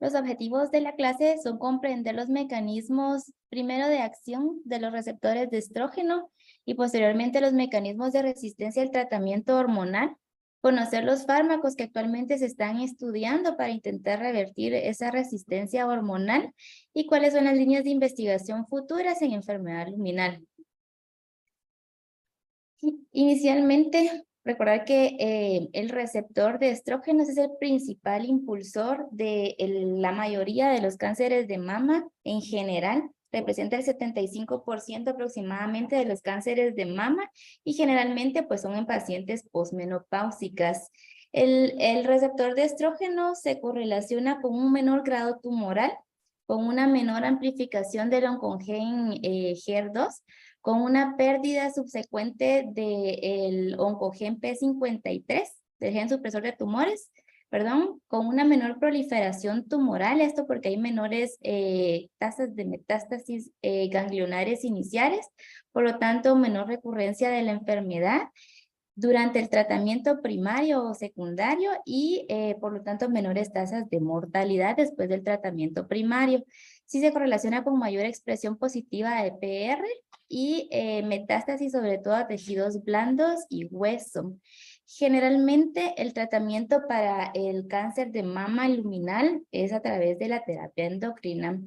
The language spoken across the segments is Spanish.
Los objetivos de la clase son comprender los mecanismos, primero de acción de los receptores de estrógeno y posteriormente los mecanismos de resistencia al tratamiento hormonal, conocer los fármacos que actualmente se están estudiando para intentar revertir esa resistencia hormonal y cuáles son las líneas de investigación futuras en enfermedad luminal. Inicialmente, recordar que el receptor de estrógenos es el principal impulsor de la mayoría de los cánceres de mama en general. Representa el 75% aproximadamente de los cánceres de mama y generalmente pues son en pacientes posmenopáusicas. El receptor de estrógeno se correlaciona con un menor grado tumoral, con una menor amplificación del oncogen HER2, con una pérdida subsecuente del oncogen P53, del gen supresor de tumores, perdón, con una menor proliferación tumoral, esto porque hay menores tasas de metástasis ganglionares iniciales, por lo tanto, menor recurrencia de la enfermedad durante el tratamiento primario o secundario y por lo tanto menores tasas de mortalidad después del tratamiento primario. Sí se correlaciona con mayor expresión positiva de PR y metástasis sobre todo a tejidos blandos y hueso. Generalmente el tratamiento para el cáncer de mama luminal es a través de la terapia endocrina.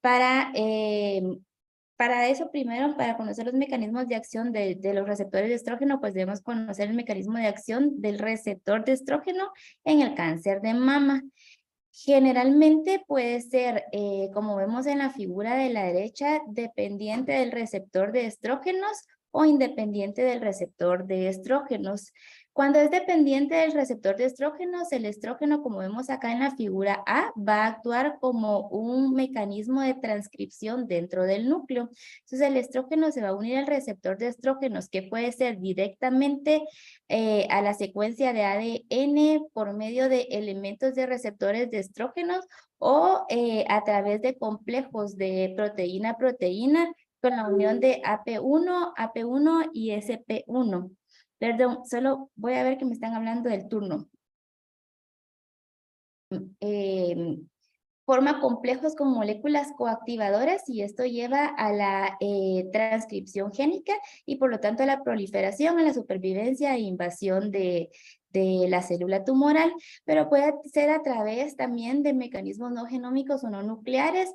Para eso, primero, para conocer los mecanismos de acción de los receptores de estrógeno, pues debemos conocer el mecanismo de acción del receptor de estrógeno en el cáncer de mama. Generalmente puede ser, como vemos en la figura de la derecha, dependiente del receptor de estrógenos o independiente del receptor de estrógenos. Cuando es dependiente del receptor de estrógenos, el estrógeno, como vemos acá en la figura A, va a actuar como un mecanismo de transcripción dentro del núcleo. Entonces, el estrógeno se va a unir al receptor de estrógenos, que puede ser directamente a la secuencia de ADN por medio de elementos de receptores de estrógenos o a través de complejos de proteína-proteína con la unión de AP1 y SP1. Perdón, solo voy a ver que me están hablando del turno. Forma complejos con moléculas coactivadoras y esto lleva a la transcripción génica y por lo tanto a la proliferación, a la supervivencia e invasión de la célula tumoral, pero puede ser a través también de mecanismos no genómicos o no nucleares,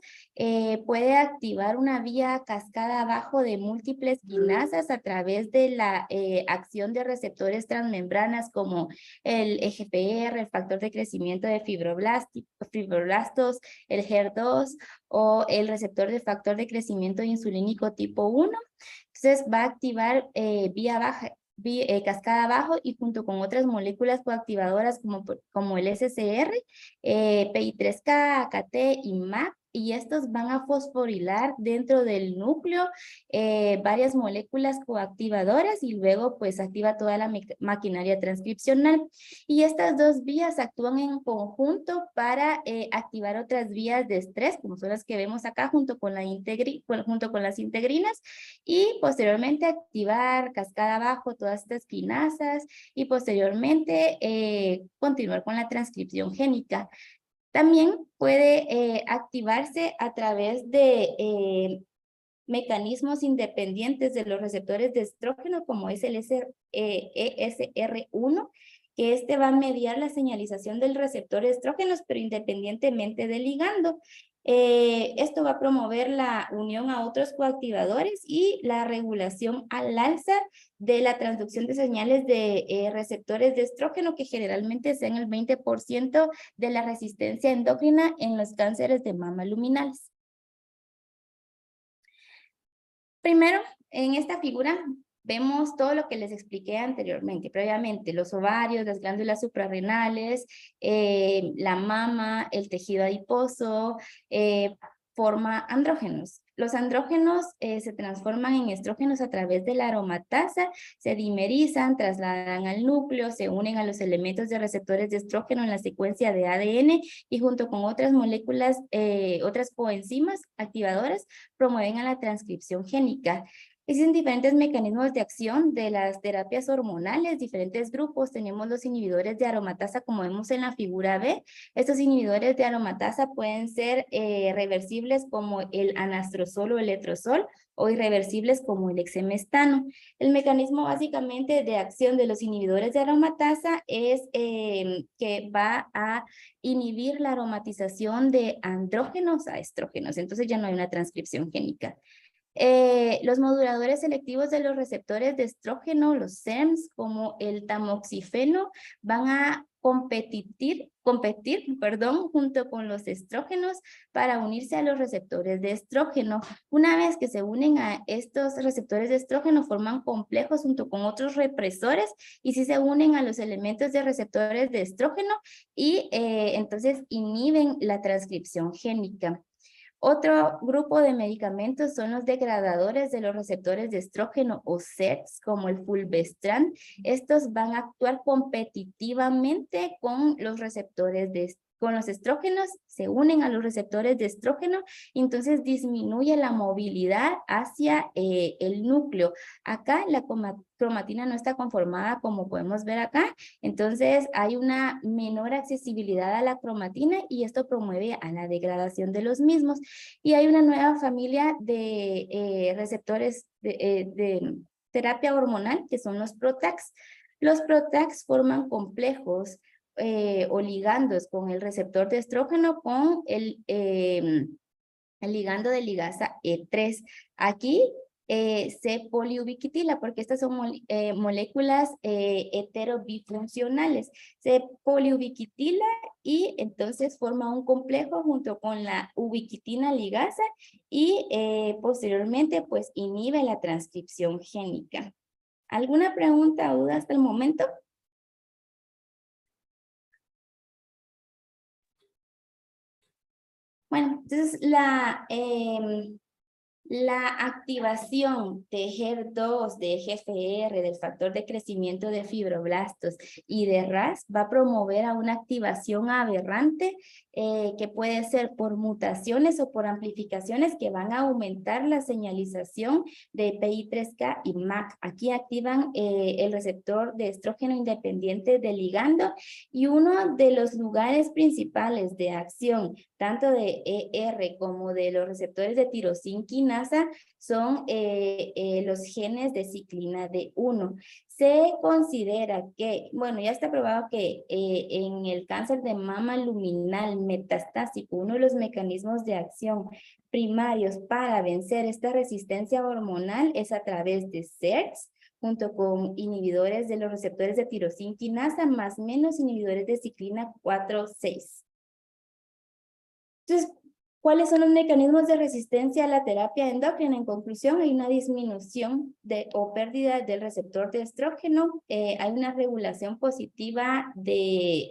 puede activar una vía cascada abajo de múltiples quinasas a través de la acción de receptores transmembranas como el EGFR, el factor de crecimiento de fibroblastos, el HER2 o el receptor de factor de crecimiento insulínico tipo 1. Entonces va a activar cascada abajo y junto con otras moléculas coactivadoras como el SCR, PI3K, AKT y MAP, y estos van a fosforilar dentro del núcleo varias moléculas coactivadoras y luego pues activa toda la maquinaria transcripcional. Y estas dos vías actúan en conjunto para activar otras vías de estrés, como son las que vemos acá junto con las integrinas, y posteriormente activar cascada abajo todas estas quinasas y posteriormente continuar con la transcripción génica. También puede activarse a través de mecanismos independientes de los receptores de estrógeno, como es el ESR1, que este va a mediar la señalización del receptor de estrógenos, pero independientemente del ligando. Esto va a promover la unión a otros coactivadores y la regulación al alza de la transducción de señales de receptores de estrógeno, que generalmente sean el 20% de la resistencia endocrina en los cánceres de mama luminales. Primero, en esta figura vemos todo lo que les expliqué anteriormente, previamente, los ovarios, las glándulas suprarrenales, la mama, el tejido adiposo, forma andrógenos. Los andrógenos se transforman en estrógenos a través de la aromatasa, se dimerizan, trasladan al núcleo, se unen a los elementos de receptores de estrógeno en la secuencia de ADN y junto con otras moléculas, otras coenzimas activadoras, promueven a la transcripción génica. Existen diferentes mecanismos de acción de las terapias hormonales, diferentes grupos. Tenemos los inhibidores de aromatasa, como vemos en la figura B. Estos inhibidores de aromatasa pueden ser reversibles como el anastrozol o el letrozol, o irreversibles como el exemestano. El mecanismo básicamente de acción de los inhibidores de aromatasa es que va a inhibir la aromatización de andrógenos a estrógenos. Entonces ya no hay una transcripción génica. Los moduladores selectivos de los receptores de estrógeno, los SERMs, como el tamoxifeno, van a competir, junto con los estrógenos para unirse a los receptores de estrógeno. Una vez que se unen a estos receptores de estrógeno, forman complejos junto con otros represores y si se unen a los elementos de receptores de estrógeno y entonces inhiben la transcripción génica. Otro grupo de medicamentos son los degradadores de los receptores de estrógeno o SERMs, como el fulvestrant. Estos van a actuar competitivamente con los receptores con los estrógenos, se unen a los receptores de estrógeno, y entonces disminuye la movilidad hacia el núcleo. Acá la cromatina no está conformada como podemos ver acá, entonces hay una menor accesibilidad a la cromatina y esto promueve a la degradación de los mismos. Y hay una nueva familia de receptores de terapia hormonal que son los PROTACs. Los PROTACs forman complejos o ligandos con el receptor de estrógeno con el ligando de ligasa E3. Aquí se poliubiquitila porque estas son moléculas heterobifuncionales. Se poliubiquitila y entonces forma un complejo junto con la ubiquitina ligasa y posteriormente pues inhibe la transcripción génica. ¿Alguna pregunta o duda hasta el momento? Bueno, entonces la activación de HER2, de GFR, del factor de crecimiento de fibroblastos y de RAS va a promover a una activación aberrante que puede ser por mutaciones o por amplificaciones que van a aumentar la señalización de PI3K y MAC. Aquí activan el receptor de estrógeno independiente del ligando y uno de los lugares principales de acción tanto de ER como de los receptores de tirosina quinasa son los genes de ciclina D1. Se considera que, bueno, ya está probado que en el cáncer de mama luminal metastásico, uno de los mecanismos de acción primarios para vencer esta resistencia hormonal es a través de SERMs, junto con inhibidores de los receptores de tirosina quinasa, más menos inhibidores de ciclina 4/6. Entonces, ¿cuáles son los mecanismos de resistencia a la terapia endocrina? En conclusión, hay una disminución o pérdida del receptor de estrógeno, hay una regulación positiva de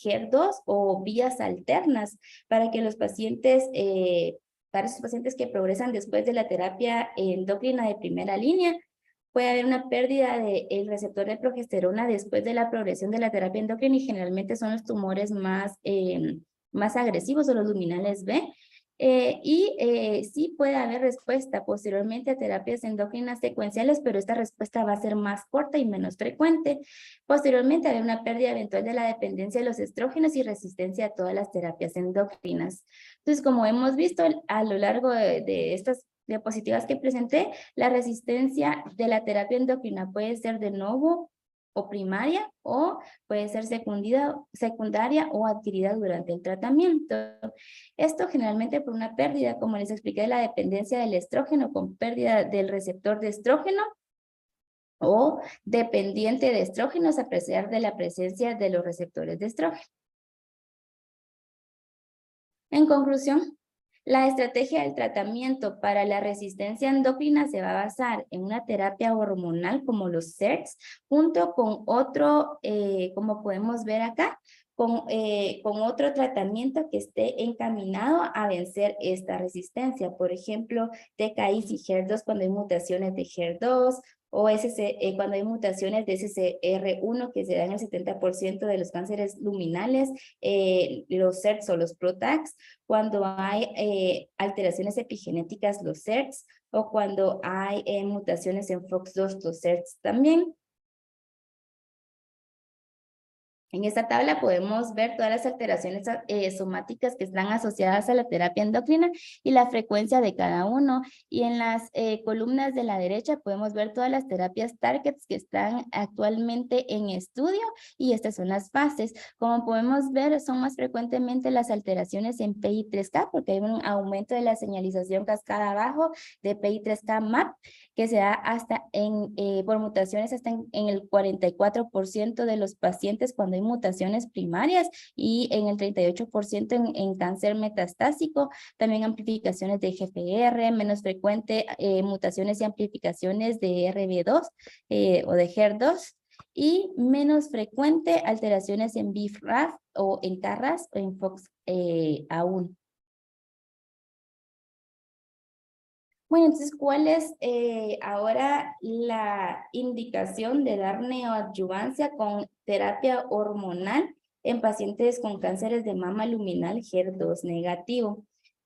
HER2 o vías alternas para que los pacientes, para esos pacientes que progresan después de la terapia endocrina de primera línea, puede haber una pérdida del receptor de progesterona después de la progresión de la terapia endocrina y generalmente son los tumores más agresivos o los luminales B. Sí puede haber respuesta posteriormente a terapias endócrinas secuenciales, pero esta respuesta va a ser más corta y menos frecuente. Posteriormente hay una pérdida eventual de la dependencia de los estrógenos y resistencia a todas las terapias endócrinas. Entonces, como hemos visto a lo largo de estas diapositivas que presenté, la resistencia de la terapia endocrina puede ser de novo o primaria o puede ser secundaria o adquirida durante el tratamiento. Esto generalmente por una pérdida, como les expliqué, de la dependencia del estrógeno con pérdida del receptor de estrógeno o dependiente de estrógenos a pesar de la presencia de los receptores de estrógeno. En conclusión, la estrategia del tratamiento para la resistencia endocrina se va a basar en una terapia hormonal como los SERMs, junto con otro, como podemos ver acá, con otro tratamiento que esté encaminado a vencer esta resistencia. Por ejemplo, TKIs y HER2 cuando hay mutaciones de HER2, o cuando hay mutaciones de SCR1 que se dan en el 70% de los cánceres luminales, los CERTs o los PROTACs, cuando hay alteraciones epigenéticas, los CERTs, o cuando hay mutaciones en FOX2, los CERTs también. En esta tabla podemos ver todas las alteraciones somáticas que están asociadas a la terapia endocrina y la frecuencia de cada uno. Y en las columnas de la derecha podemos ver todas las terapias targets que están actualmente en estudio y estas son las fases. Como podemos ver, son más frecuentemente las alteraciones en PI3K porque hay un aumento de la señalización cascada abajo de PI3K MAP que se da hasta por mutaciones hasta en el 44% de los pacientes cuando hay mutaciones primarias y en el 38% en cáncer metastásico, también amplificaciones de GPR, menos frecuente mutaciones y amplificaciones de RB2 o de HER2 y menos frecuente alteraciones en BRAF o en KRAS o en FOX aún. Bueno, entonces, ¿cuál es ahora la indicación de dar neoadyuvancia con terapia hormonal en pacientes con cánceres de mama luminal HER2 negativo?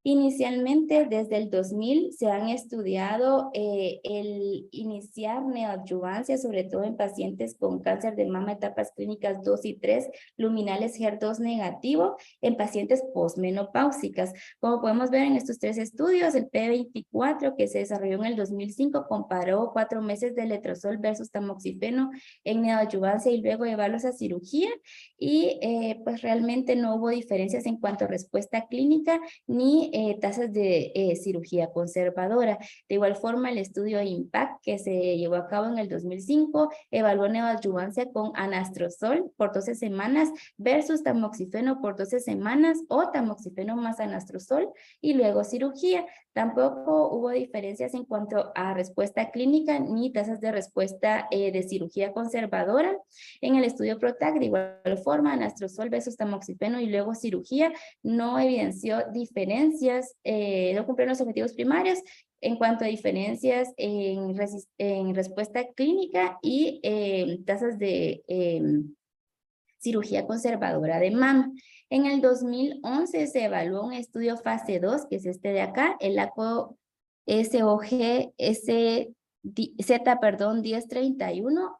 Inicialmente, desde el 2000, se han estudiado el iniciar neoadyuvancia, sobre todo en pacientes con cáncer de mama etapas clínicas 2 y 3, luminales HER2 negativo, en pacientes posmenopáusicas. Como podemos ver en estos tres estudios, el P24 que se desarrolló en el 2005 comparó 4 meses de letrozol versus tamoxifeno en neoadyuvancia y luego llevarlos a cirugía y pues realmente no hubo diferencias en cuanto a respuesta clínica ni tasas de cirugía conservadora. De igual forma, el estudio IMPACT que se llevó a cabo en el 2005 evaluó neoadyuvancia con anastrozol por 12 semanas versus tamoxifeno por 12 semanas o tamoxifeno más anastrozol y luego cirugía. Tampoco hubo diferencias en cuanto a respuesta clínica ni tasas de respuesta de cirugía conservadora. En el estudio PROTAC, de igual forma, anastrozol versus tamoxifeno y luego cirugía no evidenció diferencias, no cumplieron los objetivos primarios en cuanto a diferencias en respuesta clínica y tasas de cirugía conservadora de mama. En el 2011 se evaluó un estudio fase 2, que es este de acá, el ACO SOG Z, 1031,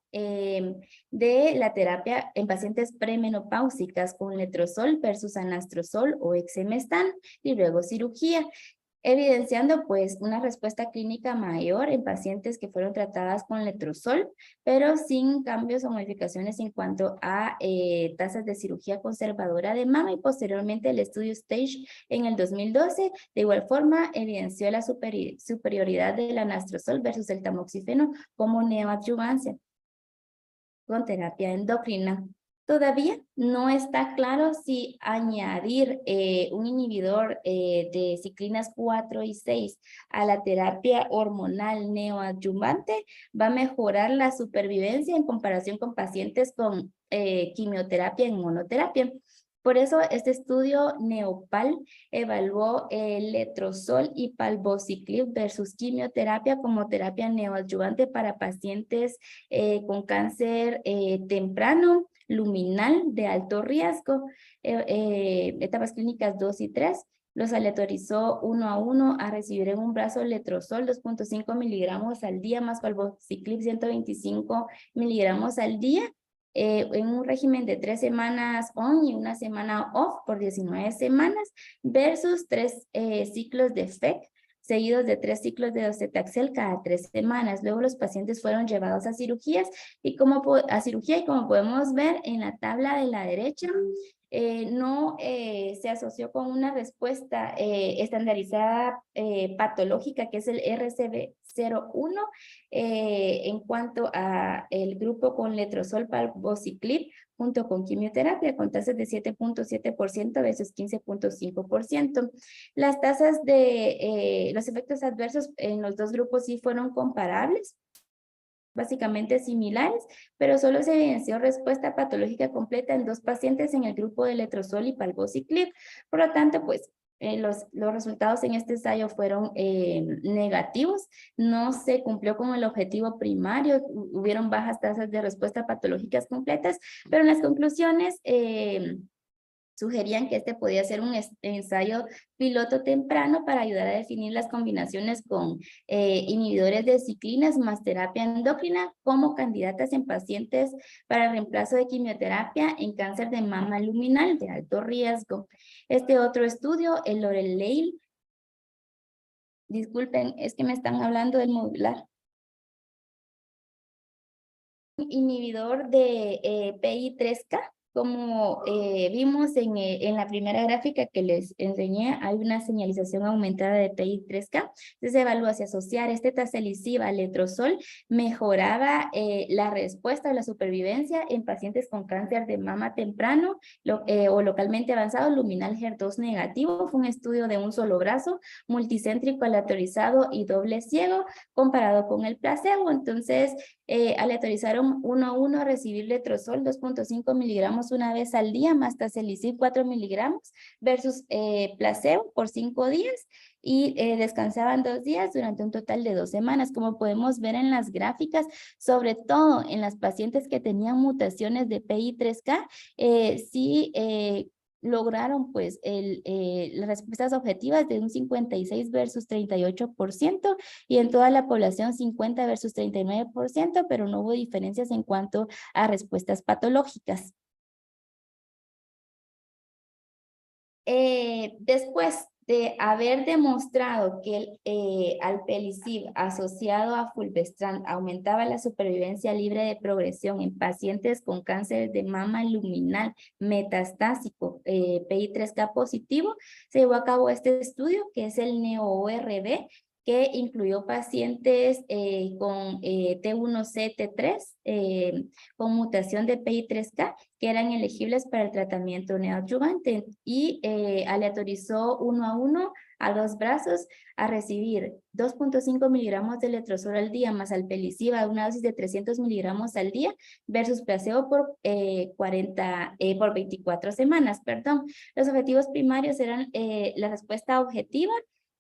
de la terapia en pacientes premenopáusicas con letrozol versus anastrozol o exemestán y luego cirugía, evidenciando pues una respuesta clínica mayor en pacientes que fueron tratadas con letrozol, pero sin cambios o modificaciones en cuanto a tasas de cirugía conservadora de mama y posteriormente el estudio STAGE en el 2012, de igual forma evidenció la superioridad del anastrozol versus el tamoxifeno como neoadyuvancia con terapia endocrina. Todavía no está claro si añadir un inhibidor de ciclinas 4 y 6 a la terapia hormonal neoadyuvante va a mejorar la supervivencia en comparación con pacientes con quimioterapia en monoterapia. Por eso este estudio NEOPAL evaluó el letrozol y palbociclib versus quimioterapia como terapia neoadyuvante para pacientes con cáncer temprano, luminal de alto riesgo, etapas clínicas 2 y 3. Los aleatorizó 1 a 1 a recibir en un brazo letrozol 2.5 miligramos al día más palbociclib 125 miligramos al día en un régimen de 3 semanas on y una semana off por 19 semanas versus 3 ciclos de FEC seguidos de 3 ciclos de docetaxel cada 3 semanas. Luego los pacientes fueron llevados a cirugías y como podemos ver en la tabla de la derecha, no se asoció con una respuesta estandarizada patológica que es el RCB01 en cuanto a el grupo con letrozol palbociclib junto con quimioterapia con tasas de 7.7% versus 15.5%. Las tasas de los efectos adversos en los dos grupos sí fueron comparables, básicamente similares, pero solo se evidenció respuesta patológica completa en 2 pacientes en el grupo de letrozol y palbociclib. Por lo tanto, pues los resultados en este ensayo fueron negativos, no se cumplió con el objetivo primario, hubieron bajas tasas de respuesta patológicas completas, pero en las conclusiones sugerían que este podía ser un ensayo piloto temprano para ayudar a definir las combinaciones con inhibidores de ciclinas más terapia endocrina como candidatas en pacientes para reemplazo de quimioterapia en cáncer de mama luminal de alto riesgo. Este otro estudio, el Lorelei, disculpen, es que me están hablando del modular. Inhibidor de PI3K, como vimos en la primera gráfica que les enseñé, hay una señalización aumentada de PI3K. Entonces se evaluó si asociar este tazelicib al letrozol mejoraba la respuesta o la supervivencia en pacientes con cáncer de mama temprano o localmente avanzado, luminal HER2 negativo. Fue un estudio de un solo brazo, multicéntrico, aleatorizado y doble ciego, comparado con el placebo. Entonces, aleatorizaron 1 a 1 a recibir letrozol 2.5 miligramos una vez al día, más tazelicib 4 miligramos, versus placebo por 5 días, y descansaban 2 días durante un total de 2 semanas. Como podemos ver en las gráficas, sobre todo en las pacientes que tenían mutaciones de PI3K, sí lograron pues las respuestas objetivas de un 56 versus 38%, y en toda la población 50 versus 39%, pero no hubo diferencias en cuanto a respuestas patológicas. Después de haber demostrado que el alpelisib asociado a fulvestrant aumentaba la supervivencia libre de progresión en pacientes con cáncer de mama luminal metastásico PI3K positivo, se llevó a cabo este estudio que es el NEO-ORB, que incluyó pacientes con T1C, T3, con mutación de PI3K, que eran elegibles para el tratamiento neoadyuvante, y aleatorizó 1 a 1 a 2 brazos a recibir 2.5 miligramos de letrozol al día más alpelisib a una dosis de 300 miligramos al día versus placebo por 24 semanas, perdón. Los objetivos primarios eran la respuesta objetiva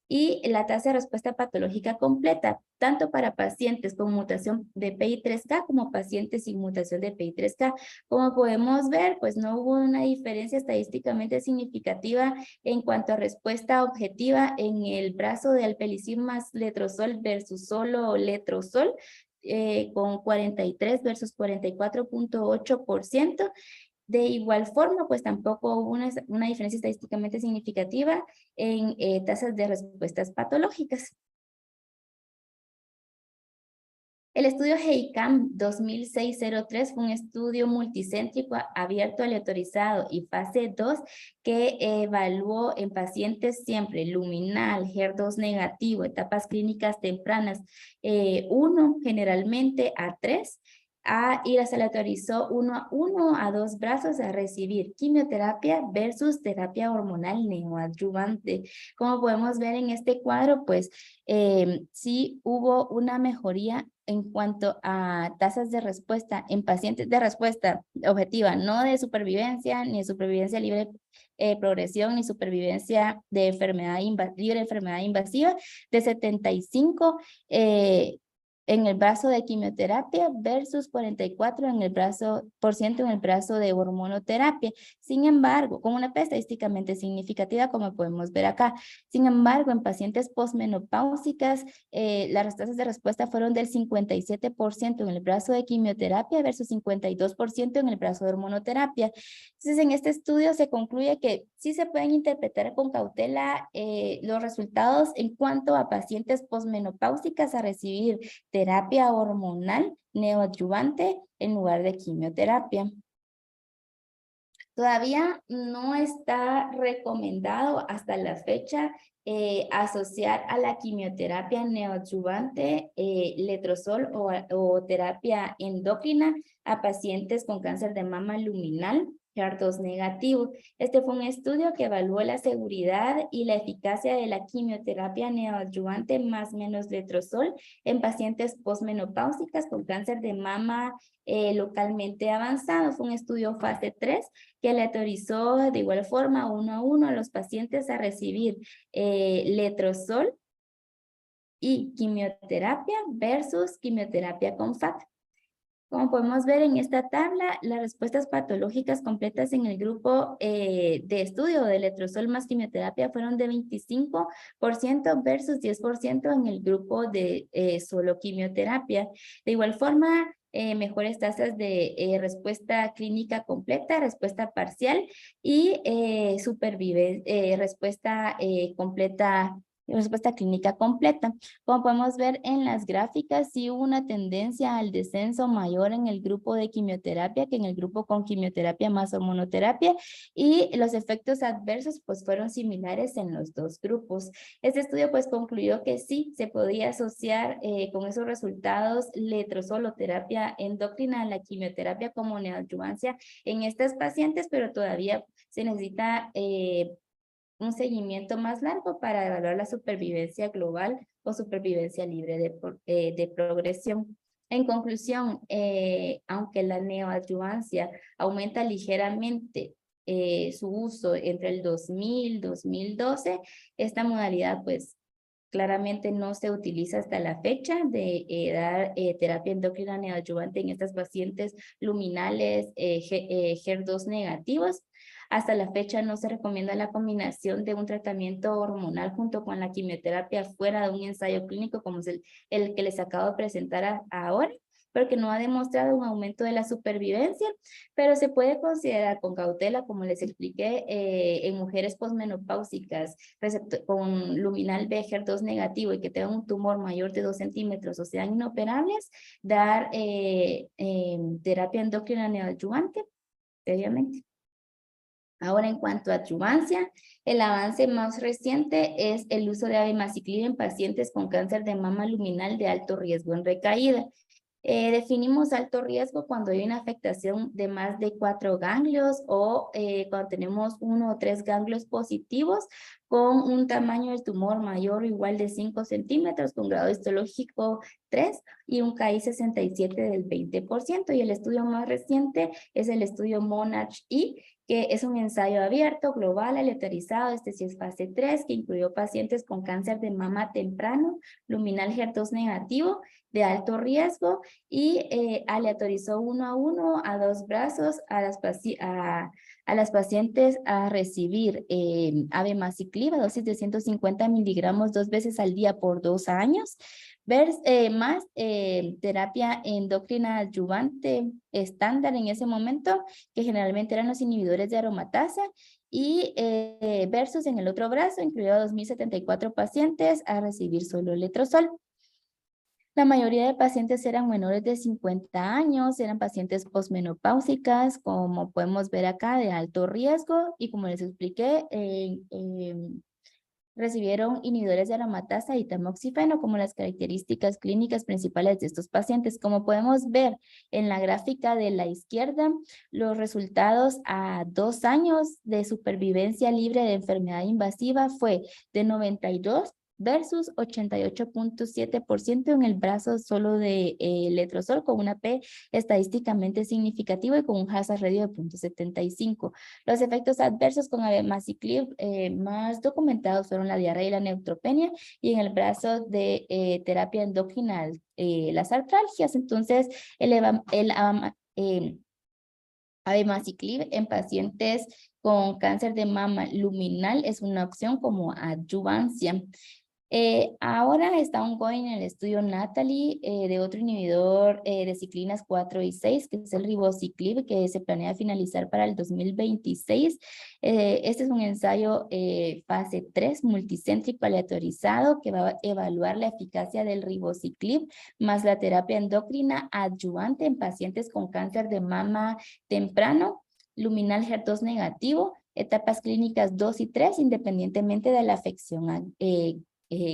y la tasa de respuesta patológica completa, tanto para pacientes con mutación de PI3K como pacientes sin mutación de PI3K. Como podemos ver, pues no hubo una diferencia estadísticamente significativa en cuanto a respuesta objetiva en el brazo de alpelisib más letrozol versus solo letrozol, con 43 versus 44.8%. De igual forma, pues tampoco hubo una diferencia estadísticamente significativa en tasas de respuestas patológicas. El estudio HEICAM 2006-03 fue un estudio multicéntrico abierto, aleatorizado y fase 2 que evaluó en pacientes siempre luminal, HER2 negativo, etapas clínicas tempranas 1 generalmente a 3, y las aleatorizó 1 a 1 a 2 brazos a recibir quimioterapia versus terapia hormonal neoadyuvante. Como podemos ver en este cuadro, pues sí hubo una mejoría en cuanto a tasas de respuesta en pacientes de respuesta objetiva, no de supervivencia, ni de supervivencia libre progresión, ni supervivencia de enfermedad libre de enfermedad invasiva, de 75 en el brazo de quimioterapia versus 44 en el ciento en el brazo de hormonoterapia. Sin embargo, con una P estadísticamente significativa, como podemos ver acá. Sin embargo, en pacientes posmenopáusicas, las tasas de respuesta fueron del 57% en el brazo de quimioterapia versus 52% en el brazo de hormonoterapia. Entonces, en este estudio se concluye que sí se pueden interpretar con cautela los resultados en cuanto a pacientes posmenopáusicas a recibir terapia hormonal neoadyuvante en lugar de quimioterapia. Todavía no está recomendado hasta la fecha asociar a la quimioterapia neoadyuvante letrozol o terapia endocrina a pacientes con cáncer de mama luminal. HER2 negativo. Este fue un estudio que evaluó la seguridad y la eficacia de la quimioterapia neoadyuvante más menos letrozol en pacientes posmenopáusicas con cáncer de mama localmente avanzado. Fue un estudio fase 3 que le autorizó de igual forma uno a uno a los pacientes a recibir letrozol y quimioterapia versus quimioterapia con FAT. Como podemos ver en esta tabla, las respuestas patológicas completas en el grupo de estudio de letrozol más quimioterapia fueron de 25% versus 10% en el grupo de solo quimioterapia. De igual forma, mejores tasas de respuesta clínica completa, respuesta parcial y respuesta completa. Respuesta clínica completa. Como podemos ver en las gráficas, sí hubo una tendencia al descenso mayor en el grupo de quimioterapia que en el grupo con quimioterapia más hormonoterapia y los efectos adversos pues fueron similares en los dos grupos. Este estudio pues concluyó que sí se podía asociar con esos resultados letrozol o terapia endocrina a la quimioterapia como neoadyuvancia en estas pacientes, pero todavía se necesita un seguimiento más largo para evaluar la supervivencia global o supervivencia libre de progresión. En conclusión, aunque la neoadyuvancia aumenta ligeramente su uso entre el 2000 y 2012, esta modalidad pues claramente no se utiliza hasta la fecha de dar terapia endocrina neoadyuvante en estas pacientes luminales HER2 negativos. Hasta la fecha no se recomienda la combinación de un tratamiento hormonal junto con la quimioterapia fuera de un ensayo clínico como es el que les acabo de presentar ahora, porque no ha demostrado un aumento de la supervivencia, pero se puede considerar con cautela, como les expliqué, en mujeres posmenopáusicas con luminal B HER2 negativo y que tengan un tumor mayor de 2 centímetros o sean inoperables, dar terapia endocrina neoadyuvante previamente. Ahora, en cuanto a adyuvancia, el avance más reciente es el uso de abemaciclib en pacientes con cáncer de mama luminal de alto riesgo en recaída. Definimos alto riesgo cuando hay una afectación de más de 4 ganglios o cuando tenemos 1 o 3 ganglios positivos con un tamaño del tumor mayor o igual de 5 centímetros con grado histológico 3 y un KI 67 del 20%. Y el estudio más reciente es el estudio MONARCH-I, que es un ensayo abierto, global, aleatorizado, este sí es fase 3, que incluyó pacientes con cáncer de mama temprano, luminal HER2 negativo, de alto riesgo, y aleatorizó uno a uno a 2 brazos a las pacientes a recibir abemaciclib a dosis de 150 miligramos 2 veces al día por 2 años, más terapia endocrina adyuvante estándar en ese momento, que generalmente eran los inhibidores de aromatasa, y versus en el otro brazo, incluyó a 2.074 pacientes a recibir solo letrozol. La mayoría de pacientes eran menores de 50 años, eran pacientes posmenopáusicas, como podemos ver acá, de alto riesgo, y como les expliqué, recibieron inhibidores de aromatasa y tamoxifeno como las características clínicas principales de estos pacientes. Como podemos ver en la gráfica de la izquierda, los resultados a 2 años de supervivencia libre de enfermedad invasiva fue de 92 versus 88.7% en el brazo solo de letrozol con una P estadísticamente significativa y con un hazard ratio de 0.75. Los efectos adversos con abemaciclib más documentados fueron la diarrea y la neutropenia, y en el brazo de terapia endocrina las artralgias. Entonces, abemaciclib en pacientes con cáncer de mama luminal es una opción como adyuvancia. Ahora está ongoing el estudio Natalie de otro inhibidor de ciclinas 4 y 6, que es el ribociclib, que se planea finalizar para el 2026. Este es un ensayo fase 3 multicéntrico aleatorizado que va a evaluar la eficacia del ribociclib más la terapia endocrina adyuvante en pacientes con cáncer de mama temprano, luminal HER2 negativo, etapas clínicas 2 y 3, independientemente de la afección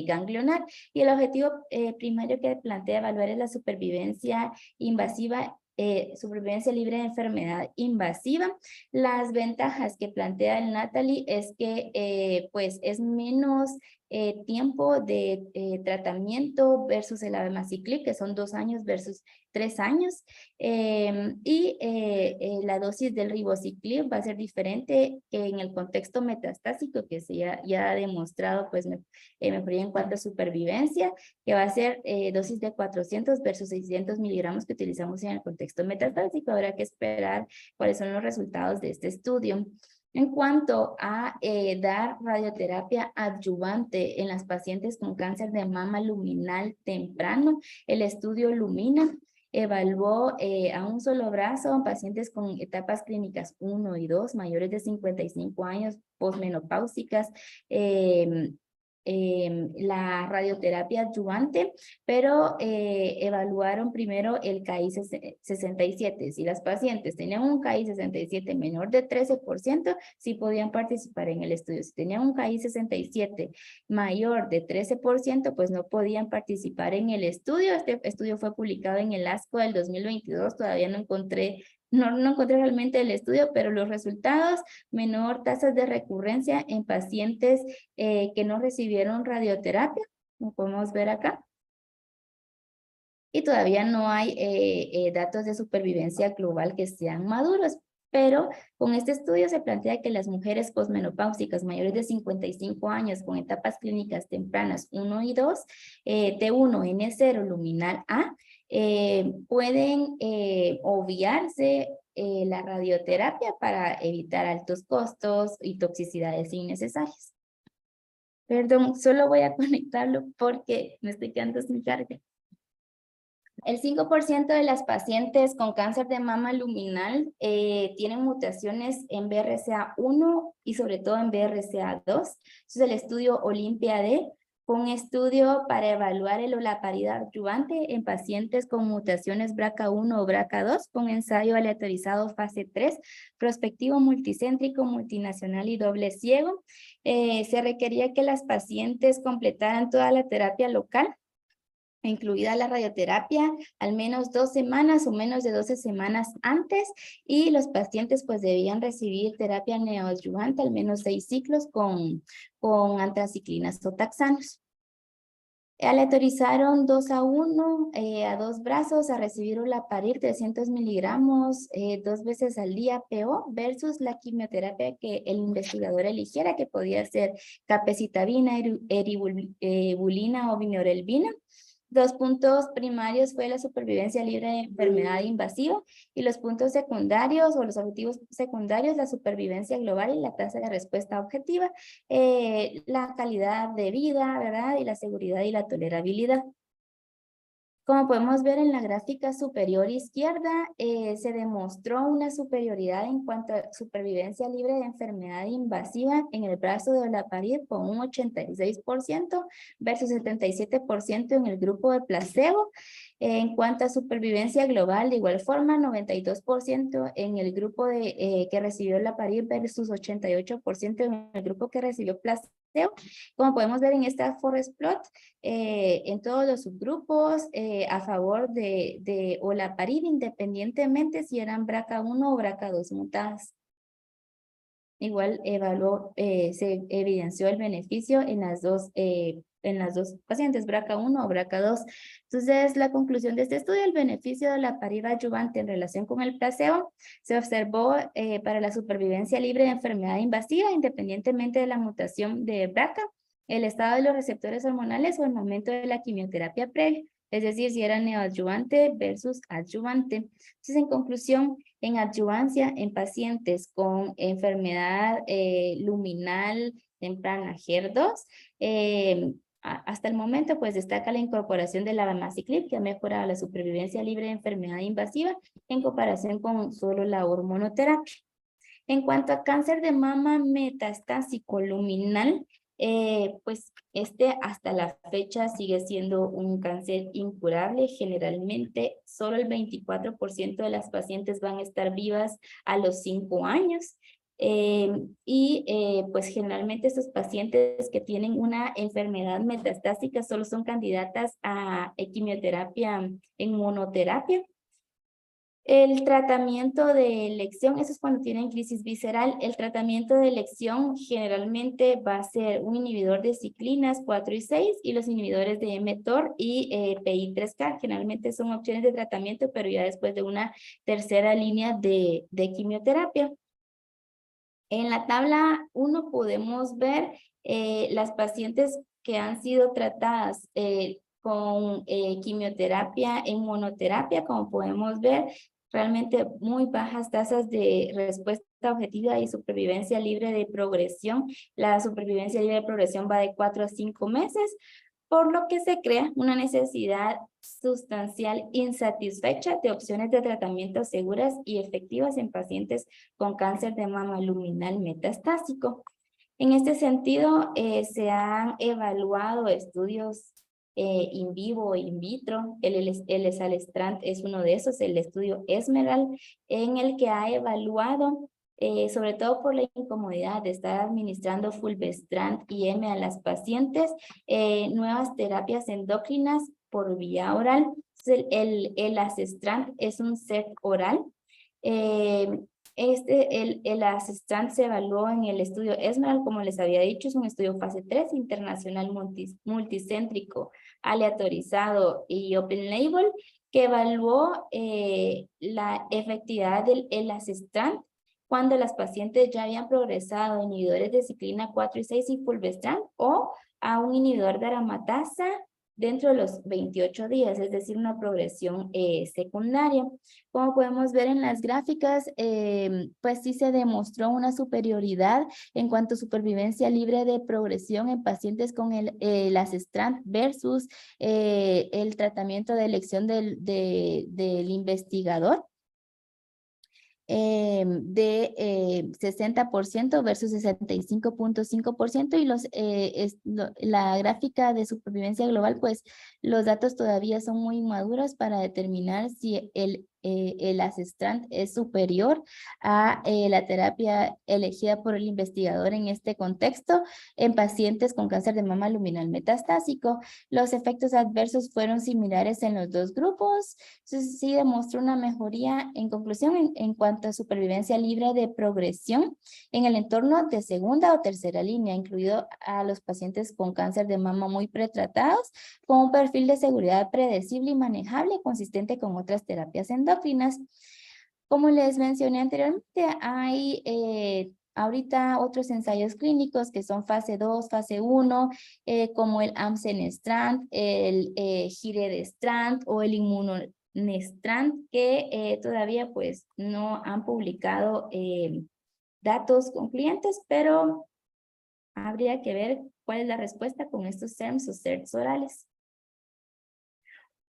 ganglionar. Y el objetivo primario que plantea evaluar es la supervivencia invasiva supervivencia libre de enfermedad invasiva. Las ventajas que plantea el Natalie es que pues es menos tiempo de tratamiento versus el abemaciclib, que son 2 años versus 3 años. La dosis del ribociclib va a ser diferente en el contexto metastásico, que se ya ha demostrado pues mejoría en cuanto a supervivencia, que va a ser dosis de 400 versus 600 miligramos que utilizamos en el contexto metastásico. Habrá que esperar cuáles son los resultados de este estudio. En cuanto a dar radioterapia adyuvante en las pacientes con cáncer de mama luminal temprano, el estudio Lumina evaluó a un solo brazo en pacientes con etapas clínicas 1 y 2, mayores de 55 años, posmenopáusicas, la radioterapia adyuvante, pero evaluaron primero el KI 67. Si las pacientes tenían un KI 67 menor de 13%, sí podían participar en el estudio. Si tenían un KI 67 mayor de 13%, pues no podían participar en el estudio. Este estudio fue publicado en el ASCO del 2022, todavía no encontré realmente el estudio, pero los resultados: menor tasas de recurrencia en pacientes que no recibieron radioterapia, como podemos ver acá. Y todavía no hay datos de supervivencia global que sean maduros, pero con este estudio se plantea que las mujeres posmenopáusicas mayores de 55 años con etapas clínicas tempranas 1 y 2, T1, N0, luminal A, pueden obviarse la radioterapia para evitar altos costos y toxicidades innecesarias. Perdón, solo voy a conectarlo porque me estoy quedando sin carga. El 5% de las pacientes con cáncer de mama luminal tienen mutaciones en BRCA1 y sobre todo en BRCA2. Entonces el estudio Olimpia-D fue un estudio para evaluar el olaparib adyuvante en pacientes con mutaciones BRCA1 o BRCA2 con ensayo aleatorizado fase 3, prospectivo multicéntrico, multinacional y doble ciego. Se requería que las pacientes completaran toda la terapia local, incluida la radioterapia, al menos 2 semanas o menos de 12 semanas antes, y los pacientes pues debían recibir terapia neoadyuvante al menos 6 ciclos con antraciclinas o taxanos. Aleatorizaron 2-1 a 2 brazos a recibir olaparib 300 miligramos 2 veces al día PO versus la quimioterapia que el investigador eligiera, que podía ser capecitabina, eribulina o vinorelbina. 2 puntos primarios fue la supervivencia libre de enfermedad invasiva, y los puntos secundarios o los objetivos secundarios: la supervivencia global y la tasa de respuesta objetiva, la calidad de vida, ¿verdad? Y la seguridad y la tolerabilidad. Como podemos ver en la gráfica superior izquierda, se demostró una superioridad en cuanto a supervivencia libre de enfermedad invasiva en el brazo de olaparib con un 86% versus 77% en el grupo de placebo. En cuanto a supervivencia global, de igual forma, 92% en el grupo que recibió olaparib versus 88% en el grupo que recibió placebo. Como podemos ver en esta forest plot, en todos los subgrupos a favor de olaparib, independientemente si eran BRCA1 o BRCA2 mutadas. Igual se evidenció el beneficio en las dos pacientes, BRCA1 o BRCA2. Entonces, la conclusión de este estudio: el beneficio de olaparib adyuvante en relación con el placebo se observó para la supervivencia libre de enfermedad invasiva, independientemente de la mutación de BRCA, el estado de los receptores hormonales o el momento de la quimioterapia previa, es decir, si era neoadyuvante versus adyuvante. Entonces, en conclusión, en adyuvancia en pacientes con enfermedad luminal temprana HER2, hasta el momento pues destaca la incorporación del abemaciclib, que ha mejorado la supervivencia libre de enfermedad invasiva en comparación con solo la hormonoterapia. En cuanto a cáncer de mama metastásico luminal, pues hasta la fecha sigue siendo un cáncer incurable. Generalmente solo el 24% de las pacientes van a estar vivas a los 5 años. Pues generalmente estos pacientes que tienen una enfermedad metastásica solo son candidatas a quimioterapia en monoterapia. El tratamiento de elección, eso es cuando tienen crisis visceral. El tratamiento de elección generalmente va a ser un inhibidor de ciclinas 4 y 6 y los inhibidores de mTOR y PI3K. Generalmente son opciones de tratamiento, pero ya después de una tercera línea de quimioterapia. En la tabla 1 podemos ver las pacientes que han sido tratadas con quimioterapia en monoterapia, como podemos ver, realmente muy bajas tasas de respuesta objetiva y supervivencia libre de progresión. La supervivencia libre de progresión va de 4 a 5 meses, por lo que se crea una necesidad sustancial insatisfecha de opciones de tratamiento seguras y efectivas en pacientes con cáncer de mama luminal metastásico. En este sentido, se han evaluado estudios in vivo e in vitro. El Esalestrant es uno de esos, el estudio Esmeralda, en el que ha evaluado sobre todo por la incomodidad de estar administrando fulvestrant y M a las pacientes, nuevas terapias endócrinas por vía oral. El Asestrant es un set oral. El Asestrant se evaluó en el estudio Esmeralda, como les había dicho, es un estudio fase 3 internacional multicéntrico, aleatorizado y open label, que evaluó la efectividad del Asestrant cuando las pacientes ya habían progresado a inhibidores de ciclina 4 y 6 y fulvestrant o a un inhibidor de aromatasa dentro de los 28 días, es decir, una progresión secundaria. Como podemos ver en las gráficas, pues sí se demostró una superioridad en cuanto a supervivencia libre de progresión en pacientes con el Asestrant versus el tratamiento de elección del investigador. De 60% versus 65.5% y la gráfica de supervivencia global, pues los datos todavía son muy inmaduros para determinar si el Asestrant es superior a la terapia elegida por el investigador en este contexto en pacientes con cáncer de mama luminal metastásico. Los efectos adversos fueron similares en los dos grupos. Entonces sí demostró una mejoría en conclusión en cuanto a supervivencia libre de progresión en el entorno de segunda o tercera línea, incluido a los pacientes con cáncer de mama muy pretratados, con un perfil de seguridad predecible y manejable consistente con otras terapias endócrinas. Como les mencioné anteriormente, hay ahorita otros ensayos clínicos que son fase 2, fase 1, como el Amsenestrant, el Giredestrant o el Immunonestrant, que todavía pues no han publicado datos concluyentes, pero habría que ver cuál es la respuesta con estos SERMs o SERTs orales.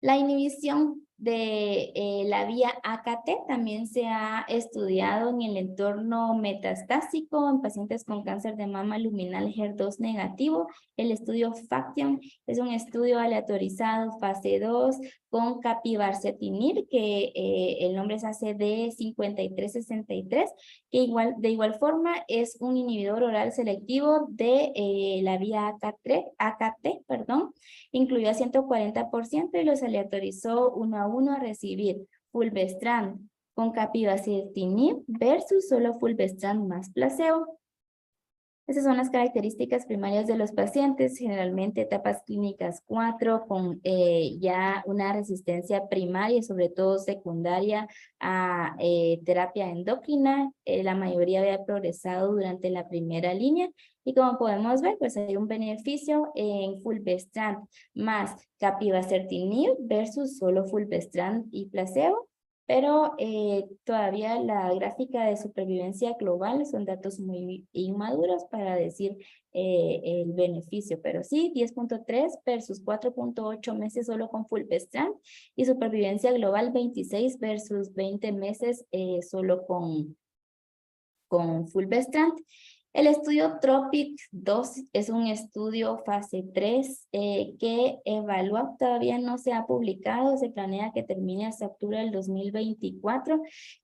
La inhibición de la vía AKT también se ha estudiado en el entorno metastásico en pacientes con cáncer de mama luminal HER2 negativo. El estudio FACTION es un estudio aleatorizado fase 2 con capivasertinib, que el nombre es ACD5363, que de igual forma es un inhibidor oral selectivo de la vía AKT, incluyó a 140% y los aleatorizó uno a uno a recibir fulvestrant con capivasertinib versus solo fulvestrant más placebo. Esas son las características primarias de los pacientes, generalmente etapas clínicas 4 con ya una resistencia primaria y sobre todo secundaria a terapia endocrina. La mayoría había progresado durante la primera línea y como podemos ver, pues hay un beneficio en fulvestrant más capivasertinib versus solo fulvestrant y placebo. Pero todavía la gráfica de supervivencia global son datos muy inmaduros para decir el beneficio, pero sí, 10.3 versus 4.8 meses solo con fulvestrant y supervivencia global 26 versus 20 meses solo con fulvestrant. El estudio TROPIC-2 es un estudio fase 3 que evalúa, todavía no se ha publicado, se planea que termine hasta octubre del 2024,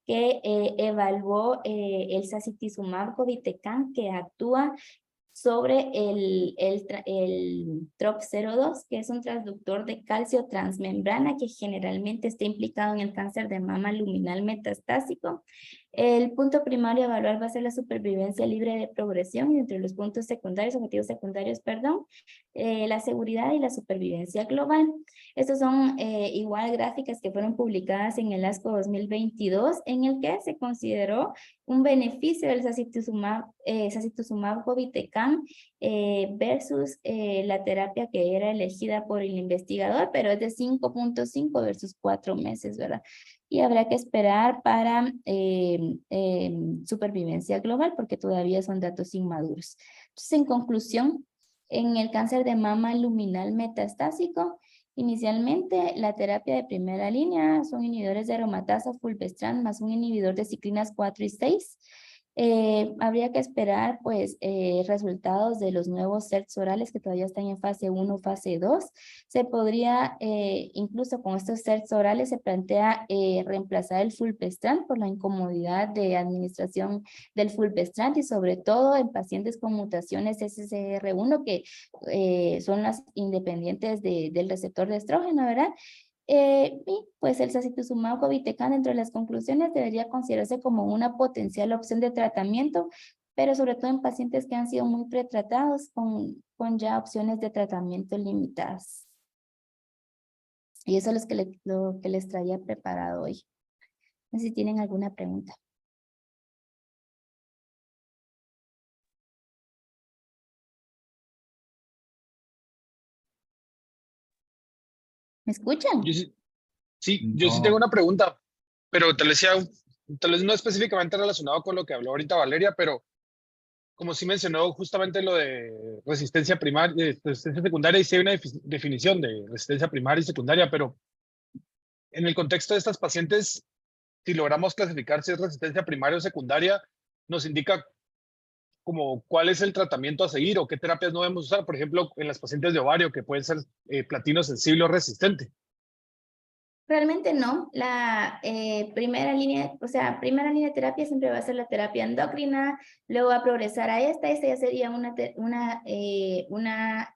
que evaluó el sacituzumab govitecan, que actúa sobre el TROP02, que es un transductor de calcio transmembrana que generalmente está implicado en el cáncer de mama luminal metastásico. El punto primario a evaluar va a ser la supervivencia libre de progresión, y entre los puntos secundarios, objetivos secundarios, perdón, la seguridad y la supervivencia global. Estas son igual gráficas que fueron publicadas en el ASCO 2022, en el que se consideró un beneficio del sacituzumab govitecan versus la terapia que era elegida por el investigador, pero es de 5.5 versus 4 meses, ¿verdad? Y habrá que esperar para supervivencia global porque todavía son datos inmaduros. Entonces, en conclusión, en el cáncer de mama luminal metastásico, inicialmente la terapia de primera línea son inhibidores de aromatasa fulvestrant más un inhibidor de ciclinas 4 y 6. Habría que esperar pues resultados de los nuevos sets orales que todavía están en fase 1, fase 2. Se podría, incluso con estos sets orales, se plantea reemplazar el fulvestrant por la incomodidad de administración del fulvestrant y sobre todo en pacientes con mutaciones SSR1 que son las independientes del receptor de estrógeno, ¿verdad? Y pues el sacituzumab govitecan dentro de las conclusiones debería considerarse como una potencial opción de tratamiento, pero sobre todo en pacientes que han sido muy pretratados con ya opciones de tratamiento limitadas. Y eso es lo que les traía preparado hoy. No sé si tienen alguna pregunta. ¿Me escuchan? Yo sí tengo No, una pregunta, pero tal vez no específicamente relacionado con lo que habló ahorita Valeria, pero como sí mencionó justamente lo de resistencia primaria, resistencia secundaria, y sí hay una definición de resistencia primaria y secundaria, pero en el contexto de estas pacientes, si logramos clasificar si es resistencia primaria o secundaria, nos indica como cuál es el tratamiento a seguir o qué terapias no debemos usar, por ejemplo, en las pacientes de ovario que pueden ser platino sensible o resistente. Realmente no. La primera línea, o sea, primera línea de terapia siempre va a ser la terapia endocrina, luego va a progresar a esta ya sería una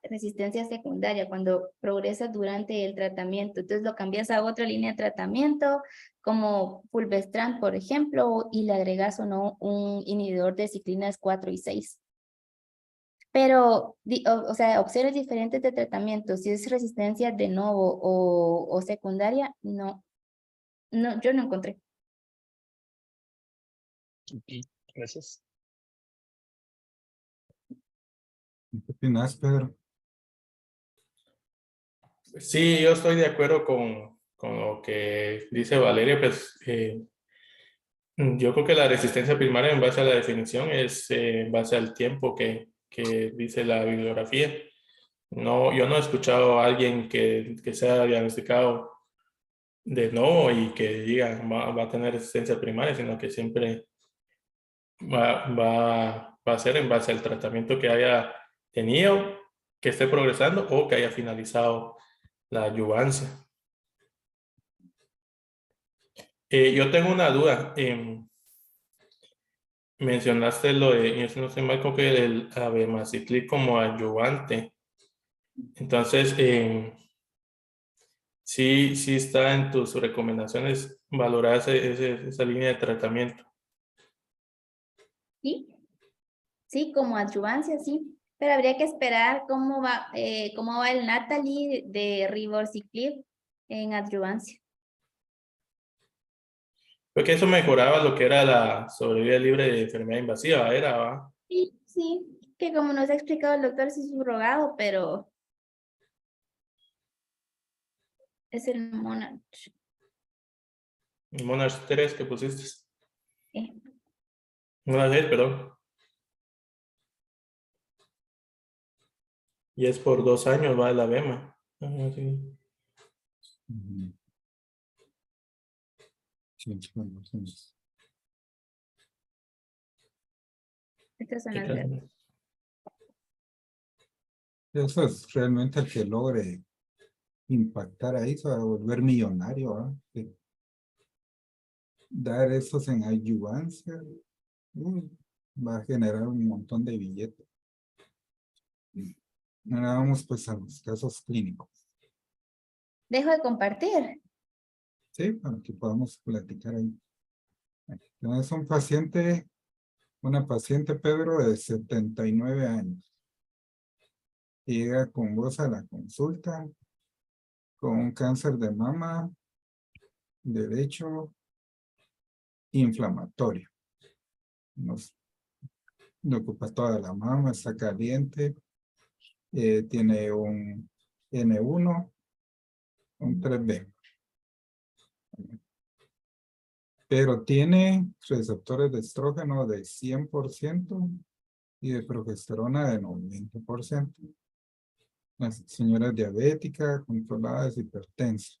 resistencia secundaria cuando progresa durante el tratamiento. Entonces lo cambias a otra línea de tratamiento, como fulvestrant, por ejemplo, y le agregas o no un inhibidor de ciclinas 4 y 6. Pero, o sea, opciones diferentes de tratamiento, si es resistencia de nuevo o secundaria, no, yo no encontré. Y gracias. ¿qué opinas, Pedro? Sí, yo estoy de acuerdo con lo que dice Valeria, pues yo creo que la resistencia primaria en base a la definición es en base al tiempo que dice la bibliografía. No, yo no he escuchado a alguien que sea diagnosticado de no y que diga va a tener resistencia primaria, sino que siempre va a ser en base al tratamiento que haya tenido, que esté progresando o que haya finalizado la adyuvancia. Yo tengo una duda. Mencionaste lo de, yo no sé mal, creo que el abemaciclib como adyuvante. Entonces, sí está en tus recomendaciones valorar esa línea de tratamiento. ¿Sí? Sí, como adyuvancia, sí. Pero habría que esperar cómo va el Natalie de Ribociclib en adyuvancia. Porque eso mejoraba lo que era la sobrevida libre de enfermedad invasiva, ¿va? Sí, sí, que como nos ha explicado el doctor, sí es subrogado, pero es el Monarch. El Monarch 3 que pusiste. Eh, Monarch 6, perdón. Y es por 2 años, va la BEMA. Sí. Ujú. Sí, bueno, sí. Estas son las de... Eso es realmente el que logre impactar ahí, se va a volver millonario, ¿ah? Sí. Dar esos en ayuvancia va a generar un montón de billetes. Ahora vamos pues a los casos clínicos. Dejo de compartir. Sí, para que podamos platicar ahí. Entonces, una paciente, Pedro, de 79 años. Llega con vos a la consulta con un cáncer de mama derecho inflamatorio. Le ocupa toda la mama, está caliente, tiene un N1, un 3B. Pero tiene receptores de estrógeno de 100% y de progesterona de 90%. La señora es diabética, controlada, es hipertensa.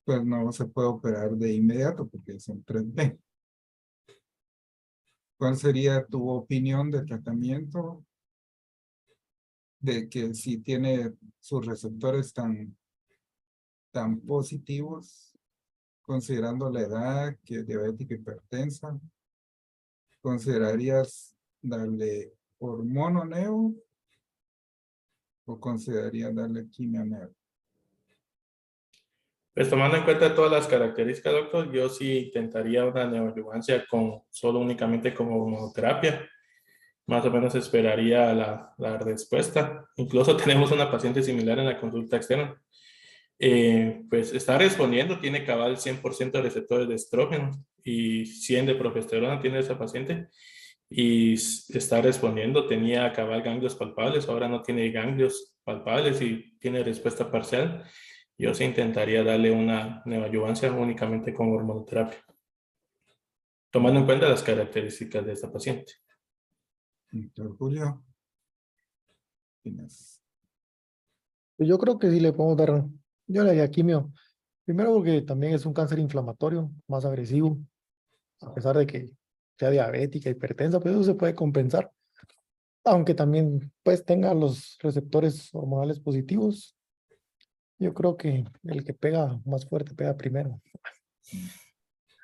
Pues no se puede operar de inmediato porque es un 3B. ¿Cuál sería tu opinión de tratamiento? De que si tiene sus receptores tan positivos, considerando la edad, que es diabética hipertensa, ¿considerarías darle hormono neo o considerarías darle quimio neo? Pues tomando en cuenta todas las características, doctor, yo sí intentaría una neoadjuvancia únicamente con hormonoterapia. Más o menos esperaría la respuesta. Incluso tenemos una paciente similar en la consulta externa. Pues está respondiendo, tiene cabal 100% de receptores de estrógeno y 100 de progesterona tiene esa paciente. Y está respondiendo, tenía cabal ganglios palpables, ahora no tiene ganglios palpables y tiene respuesta parcial. Yo sí intentaría darle una neoadjuvancia únicamente con hormonoterapia, tomando en cuenta las características de esta paciente. Doctor Julio. ¿Tienes? Pues yo creo que sí le podemos dar, yo le daría quimio. Primero porque también es un cáncer inflamatorio, más agresivo. A pesar de que sea diabética, hipertensa, pues eso se puede compensar. Aunque también pues tenga los receptores hormonales positivos. Yo creo que el que pega más fuerte pega primero.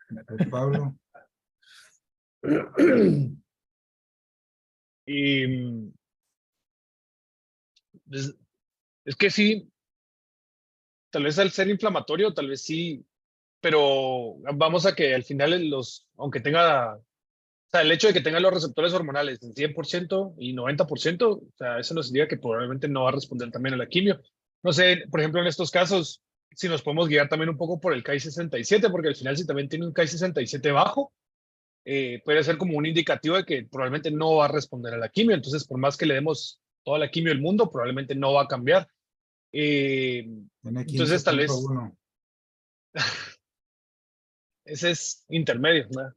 Doctor Pablo. Y es que sí, tal vez al ser inflamatorio, tal vez sí, pero vamos a que al final aunque tenga, o sea, el hecho de que tenga los receptores hormonales en 100% y 90%, o sea, eso nos indica que probablemente no va a responder también a la quimio. No sé, por ejemplo, en estos casos, si nos podemos guiar también un poco por el Ki-67, porque al final si también tiene un Ki-67 bajo, puede ser como un indicativo de que probablemente no va a responder a la quimio. Entonces, por más que le demos toda la quimio del mundo, probablemente no va a cambiar. Tiene Entonces, tal vez 15.1. ese es intermedio, ¿no?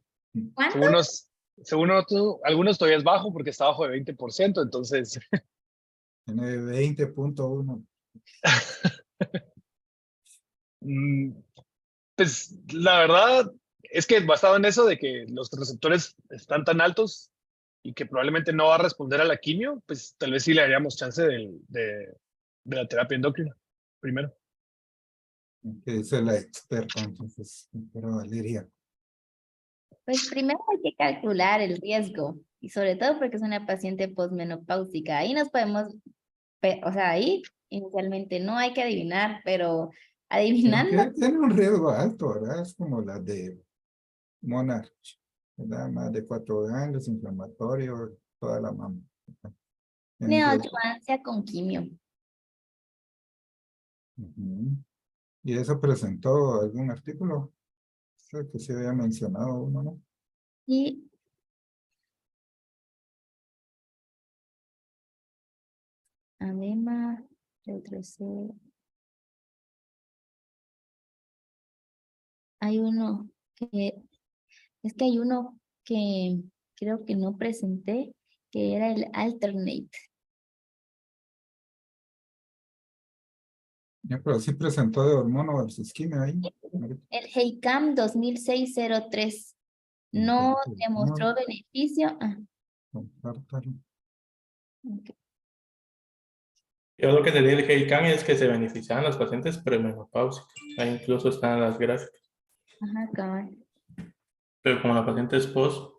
¿Cuánto? Algunos todavía es bajo porque está bajo de 20%, entonces Tiene 20.1. pues la verdad es que basado en eso de que los receptores están tan altos y que probablemente no va a responder a la quimio, pues tal vez sí le daríamos chance de la terapia endocrina primero. Que dice la experta, entonces, pero Valeria. Pues primero hay que calcular el riesgo y sobre todo porque es una paciente posmenopáusica. Ahí nos podemos, o sea, ahí inicialmente no hay que adivinar, pero adivinando, Que tiene un riesgo alto, ¿verdad? Es como la de Monarch, ¿verdad? Más de 4 años, inflamatorio, toda la mama. neoadjuvancia con quimio. Ujú. ¿Y eso presentó algún artículo? Creo que se había mencionado uno, ¿no? Y además, retroceder. Hay uno es que hay uno que creo que no presenté, que era el alternate. Ya, pero sí presentó de hormono versus quimio ahí. El HEICAM 2006-03 no demostró beneficio. Compártalo. Ok. Yo lo que te diría el GEICAN es que se beneficiaban las pacientes premenopáusicas. Ahí incluso están las gráficas. Ajá, cabal. Pero como la paciente es post,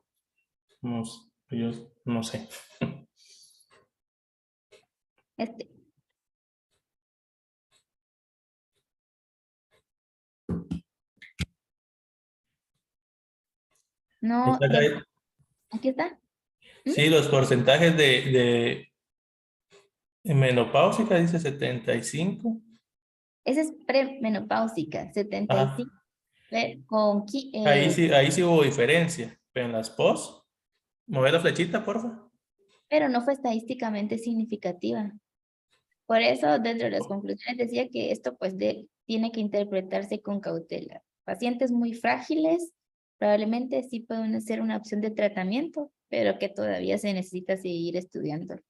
ellos no sé. Este. No, aquí está. Sí, los porcentajes de menopáusica dice 75. Esa es premenopáusica, 75. Con, Ahí sí hubo diferencia. Pero en las post, mover la flechita, porfa. pero no fue estadísticamente significativa. Por eso, dentro de las conclusiones decía que esto pues tiene que interpretarse con cautela. Pacientes muy frágiles probablemente sí pueden ser una opción de tratamiento, pero que todavía se necesita seguir estudiando. O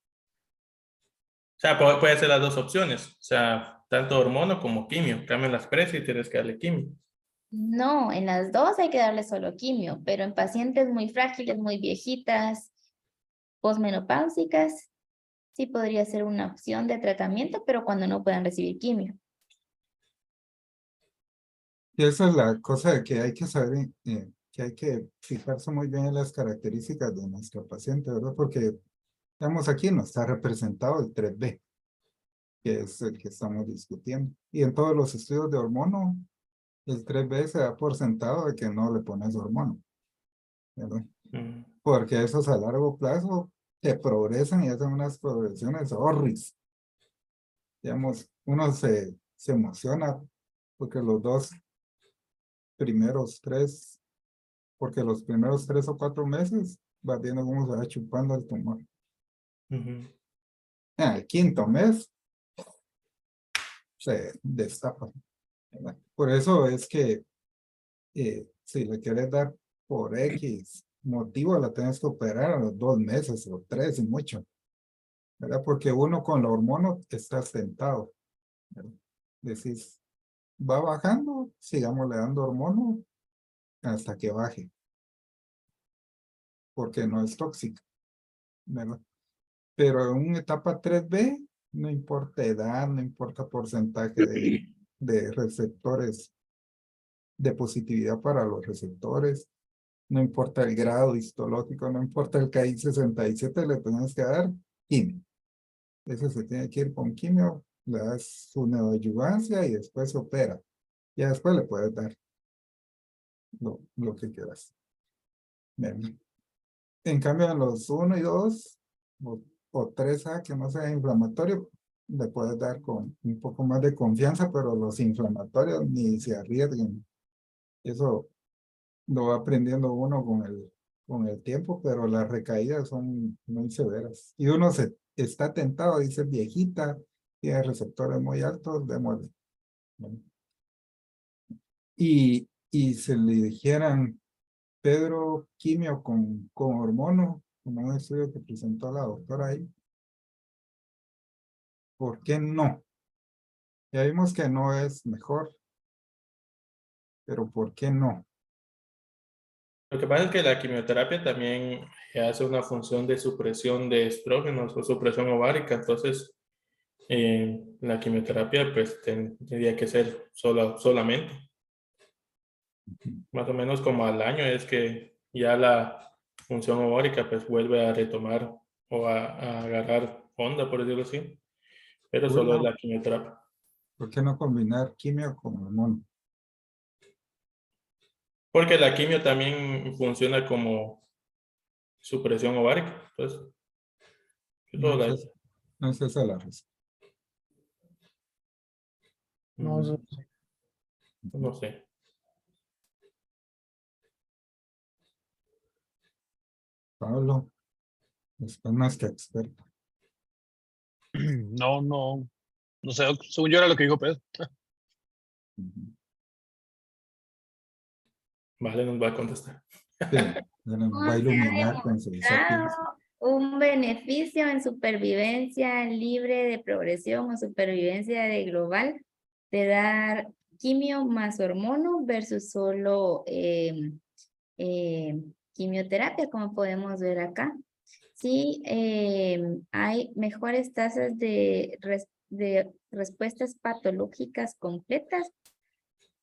sea, puede ser las dos opciones. O sea, tanto hormono como quimio. Cambian las presas y tienes que darle quimio. No, en las dos hay que darle solo quimio, pero en pacientes muy frágiles, muy viejitas, posmenopáusicas, sí podría ser una opción de tratamiento, pero cuando no puedan recibir quimio. Y esa es la cosa que hay que saber, que hay que fijarse muy bien en las características de nuestro paciente, ¿verdad? Porque, digamos, aquí no está representado el 3B, que es el que estamos discutiendo. Y en todos los estudios de hormono, el 3B se da por sentado de que no le pones hormono, ¿verdad? Mm. Porque esos a largo plazo te progresan y hacen unas progresiones horribles. Digamos, uno se emociona porque los primeros 3 o 4 meses va viendo cómo se va chupando el tumor. Ujú. El quinto mes se destapa, ¿verdad? Por eso es que si le quieres dar por X motivo, la tienes que operar a los 2 meses o 3 y mucho, ¿verdad? Porque uno con la hormona está sentado, ¿verdad? Decís, va bajando, sigamos le dando hormona hasta que baje, porque no es tóxica, ¿verdad? Pero en una etapa 3B, no importa edad, no importa porcentaje de receptores, de positividad para los receptores, no importa el grado histológico, no importa el KI 67, le tenés que dar quimio. Eso se tiene que ir con quimio, le das su neoadyuvancia y después se opera. Ya después le puedes dar lo que quieras. Bien. En cambio, a los 1 y 2 o 3A que no sea inflamatorio, le puedes dar con un poco más de confianza, pero los inflamatorios ni se arriesguen. Eso lo va aprendiendo uno con el tiempo, pero las recaídas son muy severas. Y uno está tentado, dice viejita, tiene receptores muy altos, démosle. Y se le dijeran Pedro quimio con hormono, como un estudio que presentó la doctora ahí. ¿Por qué no? Ya vimos que no es mejor, pero ¿por qué no? Lo que pasa es que la quimioterapia también hace una función de supresión de estrógenos o supresión ovárica. Entonces, la quimioterapia pues tendría que ser solamente. Más o menos como al año es que ya la función ovárica pues vuelve a retomar o a agarrar onda, por decirlo así. Pero solo es Bueno, la quimioterapia. ¿por qué no combinar quimio con hormono? Porque la quimio también funciona como supresión ovárica. Entonces, No todo es, no es esa la respuesta. No, eso- no sé. Pablo, es más que experto. No sé, según yo era lo que dijo Pedro. Vale, nos va a contestar. Sí, bueno, nos va a No se iluminar ha con su demostrado sapiencia. un beneficio en supervivencia libre de progresión o supervivencia de global de dar quimio más hormono versus solo quimioterapia, como podemos ver acá. Sí, hay mejores tasas de respuestas patológicas completas,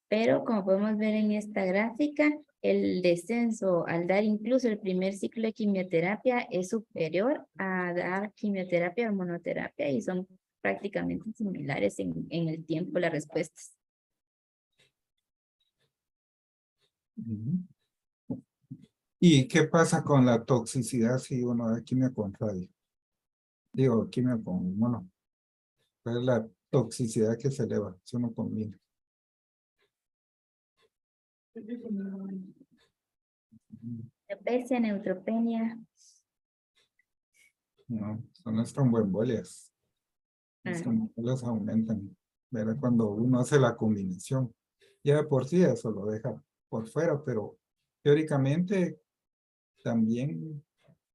pero como podemos ver en esta gráfica, el descenso al dar incluso el primer ciclo de quimioterapia es superior a dar quimioterapia o hormonoterapia y son prácticamente similares en el tiempo las respuestas. Ujú. ¿Y qué pasa con la toxicidad si uno da quimio con radio? Digo, quimio con mono. ¿Cuál es la toxicidad que se eleva si uno combina? Alopecia, neutropenia. No, son las tromboembolias. Las Ah, tromboembolias aumentan. ¿Verdad? Cuando uno hace la combinación. Ya de por sí eso lo deja por fuera, pero teóricamente también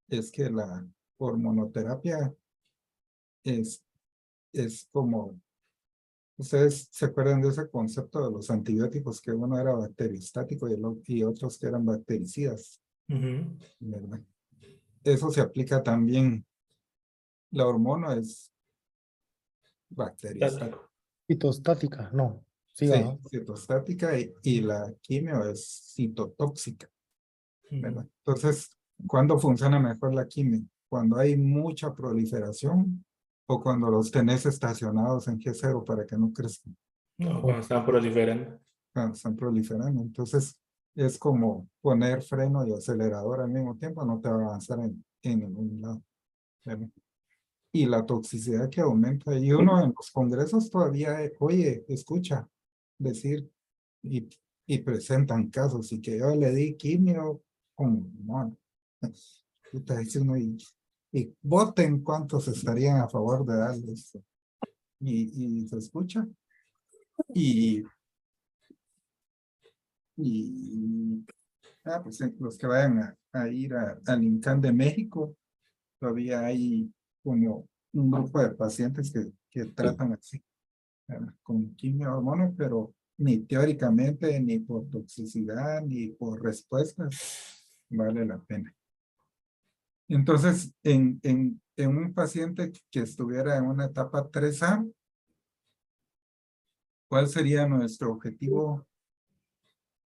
es que la hormonoterapia es como, ustedes se acuerdan de ese concepto de los antibióticos, que uno era bacteriostático y otros que eran bactericidas, Ujú. ¿verdad? Eso se aplica también. La hormona es bacteriostática, Táctico. Citostática, no. Sí, sí, va. citostática y la quimio es citotóxica, Ujú. ¿verdad? Entonces, ¿cuándo funciona mejor la quimio? Cuando hay mucha proliferación o cuando los tenés estacionados en G0 para que no crezcan. No, cuando están proliferando. Cuando están proliferando. Entonces, es como poner freno y acelerador al mismo tiempo, no te va a avanzar en ningún lado, ¿verdad? Y la toxicidad que aumenta. Y uno en los congresos todavía oye, escucha decir y presentan casos y que yo le di quimio con mono. Puta, dice uno, y voten cuántos estarían a favor de darle esto. Y se escucha. Y pues los que vayan a ir al INCAN de México, todavía hay como un grupo de pacientes que tratan así, con quimio hormonas, pero ni teóricamente, ni por toxicidad, ni por respuestas, vale la pena. Entonces, en un paciente que estuviera en una etapa 3A, ¿cuál sería nuestro objetivo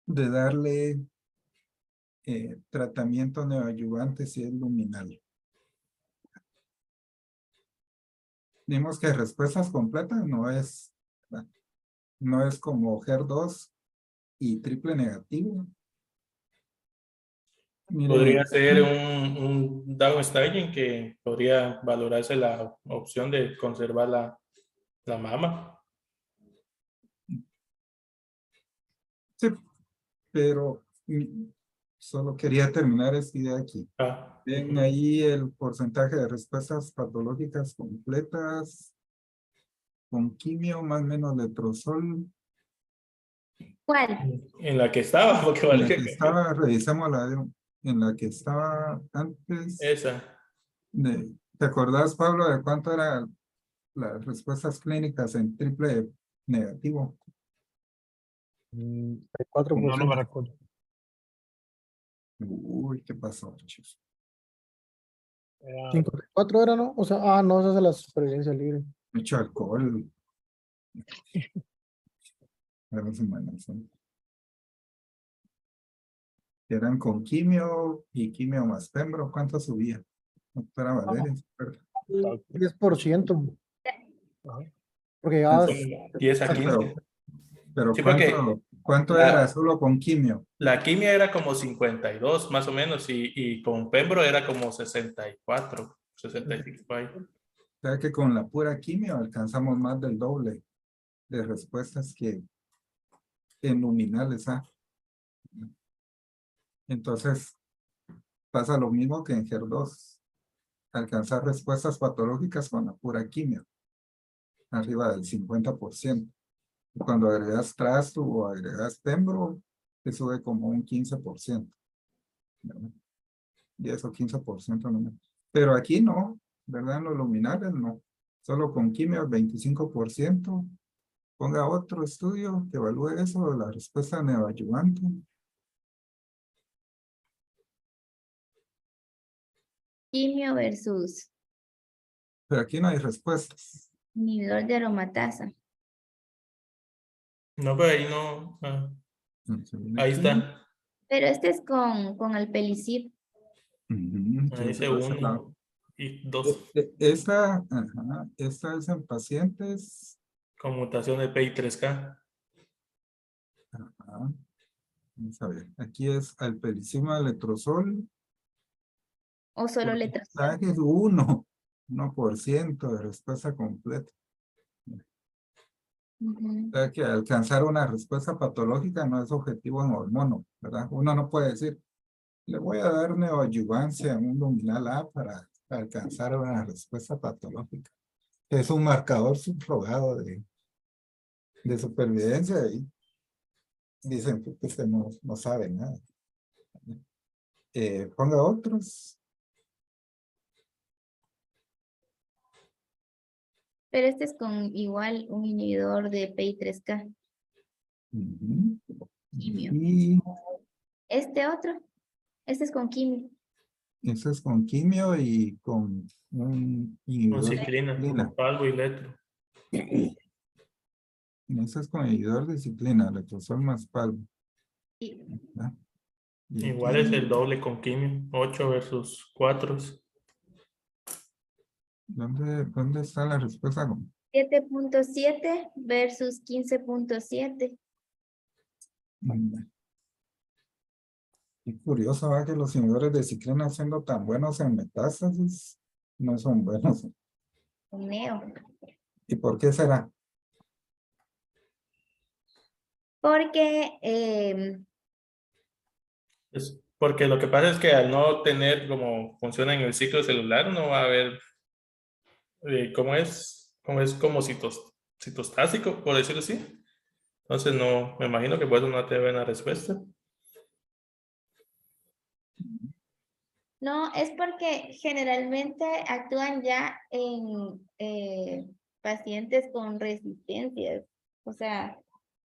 de darle tratamiento neoadyuvante si es luminal? Vimos que respuestas completas no es como HER2 y triple negativo. Podría Miren, ser un downstaging que podría valorarse la opción de conservar la mama. sí, pero solo quería terminar esta idea aquí. Ah, Ven ujú. ahí el porcentaje de respuestas patológicas completas con quimio más o menos letrozol. ¿cuál? En la que estaba, porque En vale la que que estaba, revisamos en la que estaba antes. esa. ¿Te acordás, Pablo, de cuánto eran las respuestas clínicas en triple negativo? 4%. No me recuerdo. Uy, ¿qué pasó, chicos? 54 era, ¿no? O sea, no, esa es la supervivencia libre. Mucho alcohol. Eran semanas, ¿no? Eran con quimio y quimio más pembro. ¿Cuánto subía? Doctora Valeria. 10%. Ajá. Porque ya Es- Son 10 a sí, 15. pero Sí, porque ¿cuánto era la, solo con quimio? la quimia era como 52 más o menos y con Pembro era como 64, 65 por ahí. O sea que con la pura quimio alcanzamos más del doble de respuestas que en luminales. Entonces pasa lo mismo que en HER2. Alcanzar respuestas patológicas con la pura quimio, arriba del 50%. Cuando agregas trasto o agregas pembro, te sube como un 15%. ¿Verdad? 10 o 15% no. Pero aquí no, ¿verdad? En los luminales no. Solo con quimio 25%. Ponga otro estudio que evalúe eso, la respuesta neoadyuvante. Quimio versus Pero aquí no hay respuestas. inhibidor de aromatasa. No, pero ahí no. Ahí Quimio, está. Pero este es con alpelisib. Ujú, sí, Dice por ese lado. 1 y 2 Esa es en pacientes. con mutación de PI3K. Ajá, vamos a ver. Aquí es alpelisima letrozol. O solo letras. Porcentaje es 1% de respuesta completa. Ujú. O sea que alcanzar una respuesta patológica no es objetivo en hormono, ¿verdad? Uno no puede decir, le voy a dar neoadyuvancia en un luminal A para alcanzar una respuesta patológica. Es un marcador subrogado de supervivencia y dicen que usted no sabe nada. Ponga otros. Pero este es con igual un inhibidor de PI3K. Ujú. Quimio. Y Este otro, este es con quimio. eso es con quimio y con un Con inhibidor de ciclina, ciclina. palvo y letro. Eso es con inhibidor de ciclina, letrozol más palbo. Y ¿Verdad? Y Igual es aquí, el doble con quimio, 8 versus 4. ¿dónde está la respuesta? 7.7 versus 15.7. Qué curioso, ¿va? Que los inhibidores de ciclina siendo tan buenos en metástasis, no son buenos. Neo. ¿Y por qué será? Porque Es porque lo que pasa es que al no tener como funciona en el ciclo celular, no va a haber, cómo es como citostásico, por decirlo así. Entonces no, me imagino que por eso no te ven la respuesta. no, es porque generalmente actúan ya en pacientes con resistencias. O sea,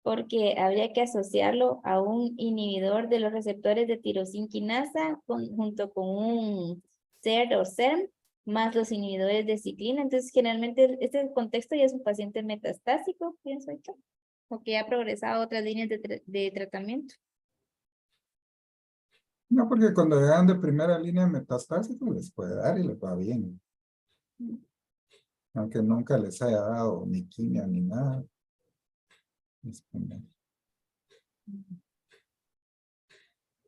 porque habría que asociarlo a un inhibidor de los receptores de tirosinquinasa junto con un SER o SERM, más los inhibidores de ciclina. Entonces, generalmente este contexto ya es un paciente metastásico, pienso yo, o que ha progresado a otras líneas de tratamiento. No, porque cuando llegan de primera línea metastásica les puede dar y les va bien. Aunque nunca les haya dado ni quimio ni nada.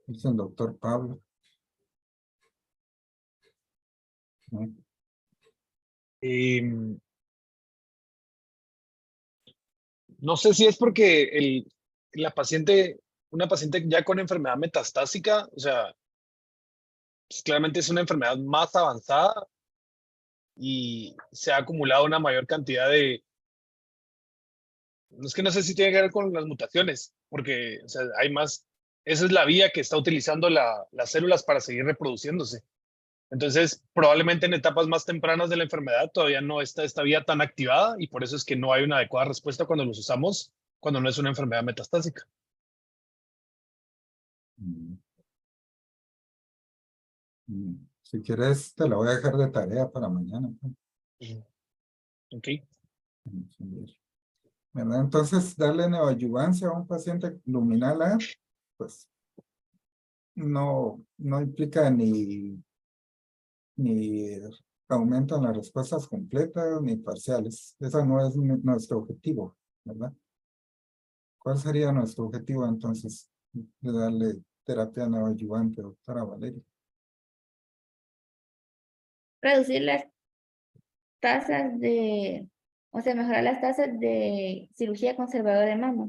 Es el doctor Pablo. ¿No? No sé si es porque una paciente ya con enfermedad metastásica, o sea, pues claramente es una enfermedad más avanzada y se ha acumulado una mayor cantidad es que no sé si tiene que ver con las mutaciones, porque o sea, hay más, esa es la vía que está utilizando las células para seguir reproduciéndose. Entonces, probablemente en etapas más tempranas de la enfermedad todavía no está esta vía tan activada y por eso es que no hay una adecuada respuesta cuando los usamos, cuando no es una enfermedad metastásica. Mm. Si quieres, te la voy a dejar de tarea para mañana. Pues. Ok. Vamos a ver. ¿Verdad? Entonces, darle neoadyuvancia a un paciente luminal A, pues no implica ni aumento en las respuestas completas ni parciales. Ese no es nuestro objetivo, ¿verdad? ¿Cuál sería nuestro objetivo entonces de darle terapia neoadyuvante, doctora Valeria? Reducir las tasas o sea, mejorar las tasas de cirugía conservadora de mama.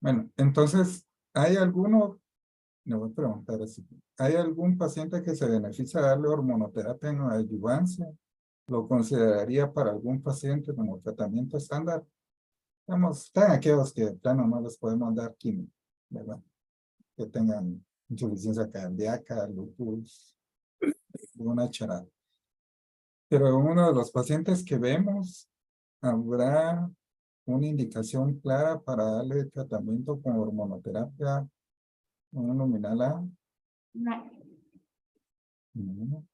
Bueno, entonces, ¿hay alguno? Le voy a preguntar así. ¿Hay algún paciente que se beneficia de darle hormonoterapia en neoadyuvancia? ¿Lo consideraría para algún paciente como tratamiento estándar? Vamos, están aquellos que de plano no les podemos dar quimio, ¿verdad? Que tengan insuficiencia cardíaca, lupus, una charada. Pero en uno de los pacientes que vemos, habrá una indicación clara para darle tratamiento con hormonoterapia, un luminal A. No. No.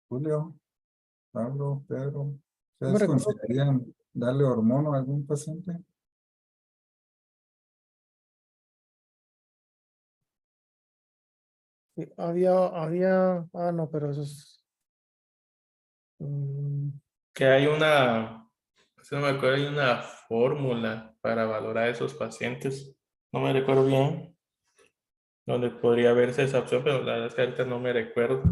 Julio, Pablo, Pedro, Yo me ¿ustedes recuerdo que considerarían darle hormona a algún paciente? No, pero eso es... Que hay una, si no me acuerdo, hay una fórmula para valorar a esos pacientes. No me recuerdo bien donde podría verse esa opción, pero la verdad es que ahorita no me recuerdo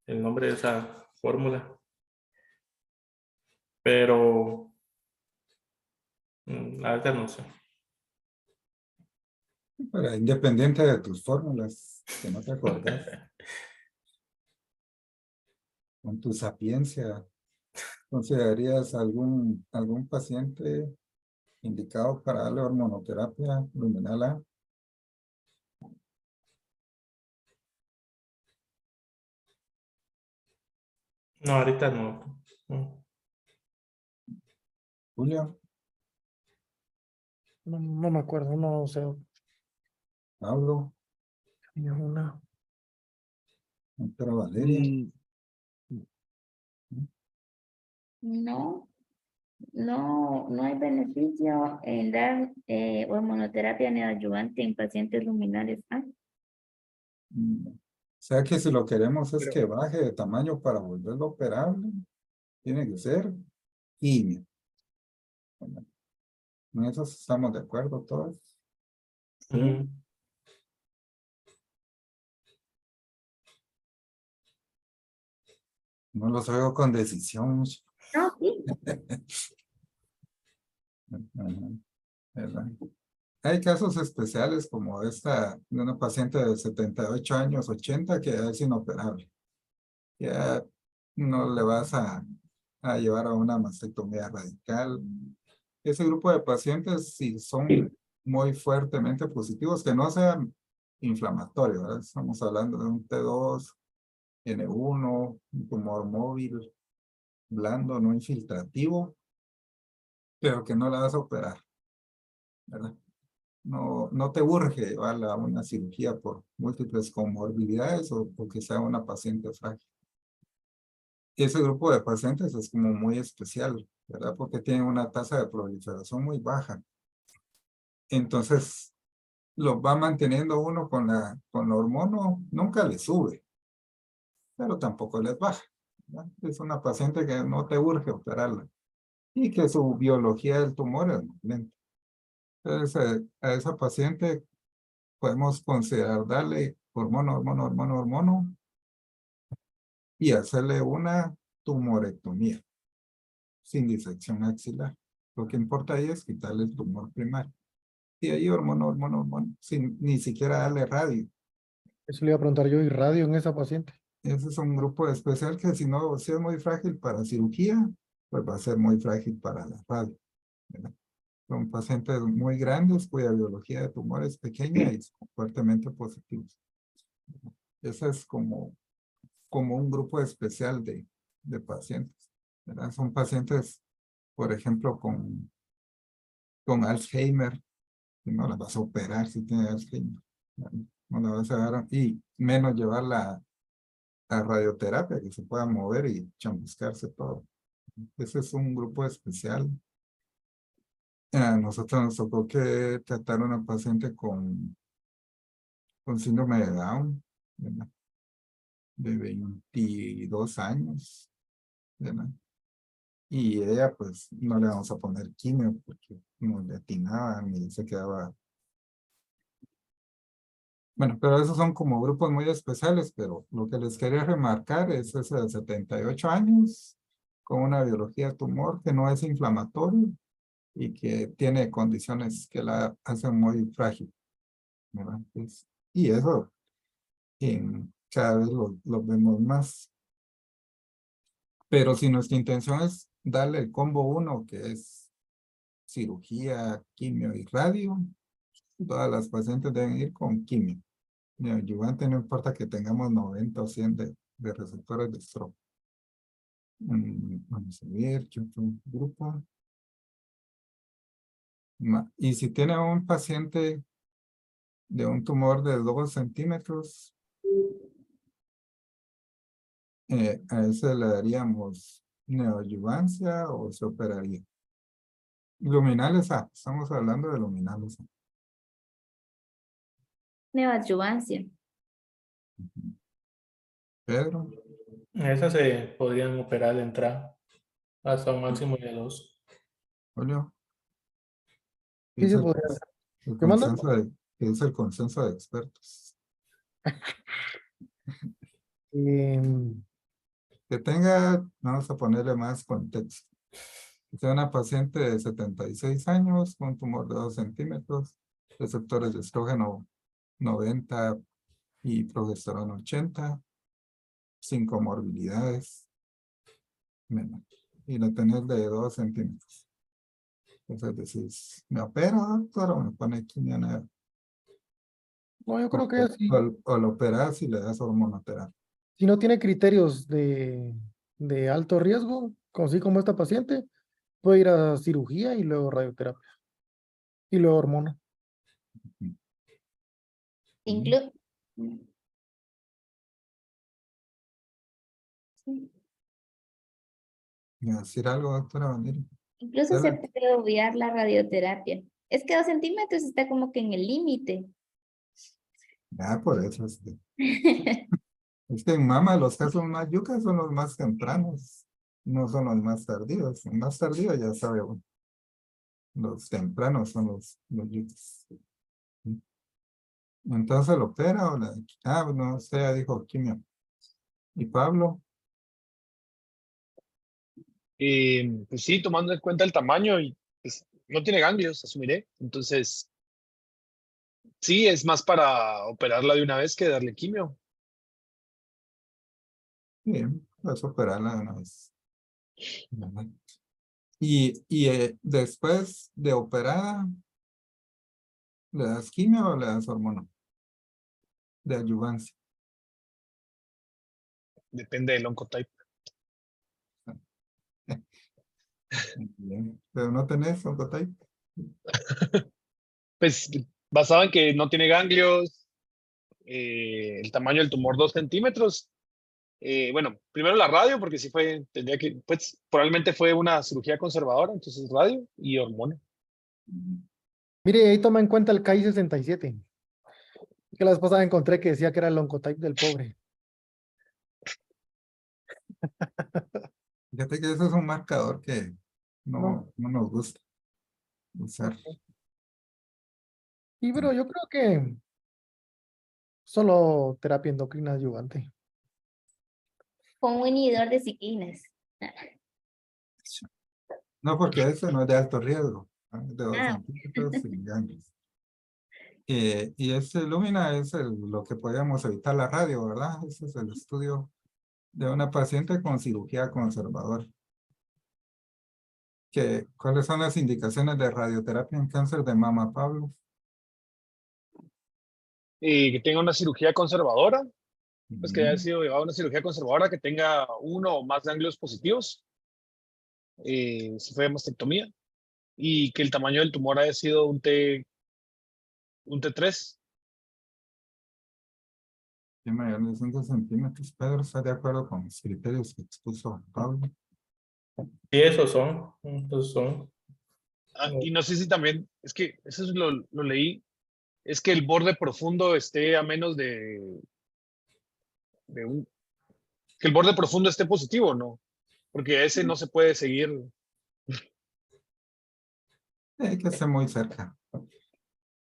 el nombre de esa fórmula. Pero ahorita no sé. Pero independiente de tus fórmulas, que no te acordás, con tu sapiencia, ¿considerarías algún paciente indicado para darle hormonoterapia luminal A? No, ahorita no. No. Julio, No me acuerdo, no sé. Pablo, Había una... doctora Valeria. No, no hay beneficio en dar hormonoterapia neoadyuvante en pacientes luminales A. O sea que si lo queremos es Pero- que baje de tamaño para volverlo operable, tiene que ser quimio. Bueno, en eso estamos de acuerdo todos. Ujú. No los oigo con decisión. No, sí. Ajá, ¿verdad? Hay casos especiales como esta de una paciente de 78 años, 80, que es inoperable. Ya no le vas a llevar a una mastectomía radical. Ese grupo de pacientes, si son muy fuertemente positivos, que no sean inflamatorios, ¿verdad? Estamos hablando de un T2, N1, un tumor móvil, blando, no infiltrativo, pero que no la vas a operar, ¿verdad? No te urge llevarla a una cirugía por múltiples comorbilidades o porque sea una paciente frágil. Ese grupo de pacientes es como muy especial, ¿verdad? Porque tienen una tasa de proliferación muy baja. Entonces, lo va manteniendo uno con la hormona, nunca le sube, pero tampoco les baja, ¿verdad? Es una paciente que no te urge operarla y que su biología del tumor es muy lenta. Entonces, a esa paciente podemos considerar darle hormono y hacerle una tumorectomía sin disección axilar. Lo que importa ahí es quitarle el tumor primario. Y ahí hormono, sin ni siquiera darle radio. Eso le iba a preguntar yo, ¿y radio en esa paciente? Ese es un grupo especial que si no, si es muy frágil para cirugía, pues va a ser muy frágil para la radio, ¿verdad? Son pacientes muy grandes cuya biología de tumor es pequeña y son fuertemente positivos. Ese es como un grupo especial de pacientes, ¿verdad? Son pacientes, por ejemplo, con Alzheimer, que no las vas a operar si tiene Alzheimer, ¿verdad? No la vas a dar y menos llevarla a radioterapia, que se pueda mover y chamuscarse todo. Ese es un grupo especial. A nosotros nos tocó que tratar a una paciente con síndrome de Down, ¿verdad? De 22 años, ¿verdad? Y ella, pues, no le vamos a poner quimio porque no le atinaban y se quedaba. Bueno, pero esos son como grupos muy especiales, pero lo que les quería remarcar es ese de 78 años, con una biología de tumor que no es inflamatorio y que tiene condiciones que la hacen muy frágil, ¿verdad? Y eso cada vez lo vemos más. Pero si nuestra intención es darle el combo 1, que es cirugía, quimio y radio, todas las pacientes deben ir con quimio. Neoadyuvante no importa que tengamos 90 o 100 de receptores de stroke. Vamos a ver qué otro grupo. Y si tiene un paciente de un tumor de 2 centímetros, a ese le daríamos neoadyuvancia o se operaría. Luminales A, estamos hablando de luminales A. Neoadyuvancia. Pedro, Esas se podrían operar de entrada hasta un máximo de 2. Julio. ¿Qué Sí, dice se podría hacer. el ¿Qué manda? consenso qué dice el consenso de expertos? Em, Que tenga, vamos a ponerle más contexto. Que sea una paciente de 76 años con tumor de 2 centímetros, receptores de estrógeno 90 y progesterona 80, sin comorbilidades, menos, y la tenés de 2 centímetros. Entonces decís, ¿me opera, doctor, o me pone quimio? no, yo creo que O lo operas y le das hormonoterapia. si no tiene criterios de alto riesgo, así como esta paciente, puede ir a cirugía y luego radioterapia y luego hormona. Inclu- ¿Me va a decir algo, doctora Valeria? Incluso se Dale. puede obviar la radioterapia. Es que 2 centímetros está como que en el límite. Ya, por eso. Es que en mama los casos más yucas son los más tempranos, no son los más tardíos. Los más tardíos ya sabe uno. Los tempranos son los yucas. Entonces lo opera o la... Ah, no, usted ya dijo quimio. ¿Y Pablo? Pues sí, tomando en cuenta el tamaño y pues, no tiene ganglios, asumiré. Entonces, sí, es más para operarla de una vez que darle quimio. Bien, puedes operarla de una vez. ¿Verdad? Después de operada, ¿le das quimio o le das hormona? De adyuvancia. Depende del oncotype. Bien. Pero no tenés oncotype. Pues basado en que no tiene ganglios, el tamaño del tumor 2 centímetros. Bueno, primero la radio, porque sí fue, tendría que, pues probablemente fue una cirugía conservadora, entonces radio y hormona. Mire, ahí toma en cuenta el KI 67, que la vez pasada encontré que decía que era el oncotype del pobre. Fíjate que eso es un marcador que No. no nos gusta usar. Y pero yo creo que solo terapia endocrina adyuvante. Con un inhibidor de ciclinas. No, porque ese no es de alto riesgo, ¿no? Es de 2 Ah, centímetros sin ganglios. Y ese Lumina es lo que podíamos evitar la radio, ¿verdad? Ese es el estudio de una paciente con cirugía conservadora. ¿Cuáles son las indicaciones de radioterapia en cáncer de mama, Pablo? Que tenga una cirugía conservadora, pues que haya Ujú. sido llevado a una cirugía conservadora, que tenga uno o más ganglios positivos, si fue mastectomía, y que el tamaño del tumor haya sido un T3. Sí, mayor de 5 centímetros. Pedro está de acuerdo con los criterios que expuso Pablo. Y esos son. Y no sé si también, es que eso lo leí, es que el borde profundo esté a menos de un, que el borde profundo esté positivo, ¿no? Porque ese no se puede seguir. Hay que estar muy cerca.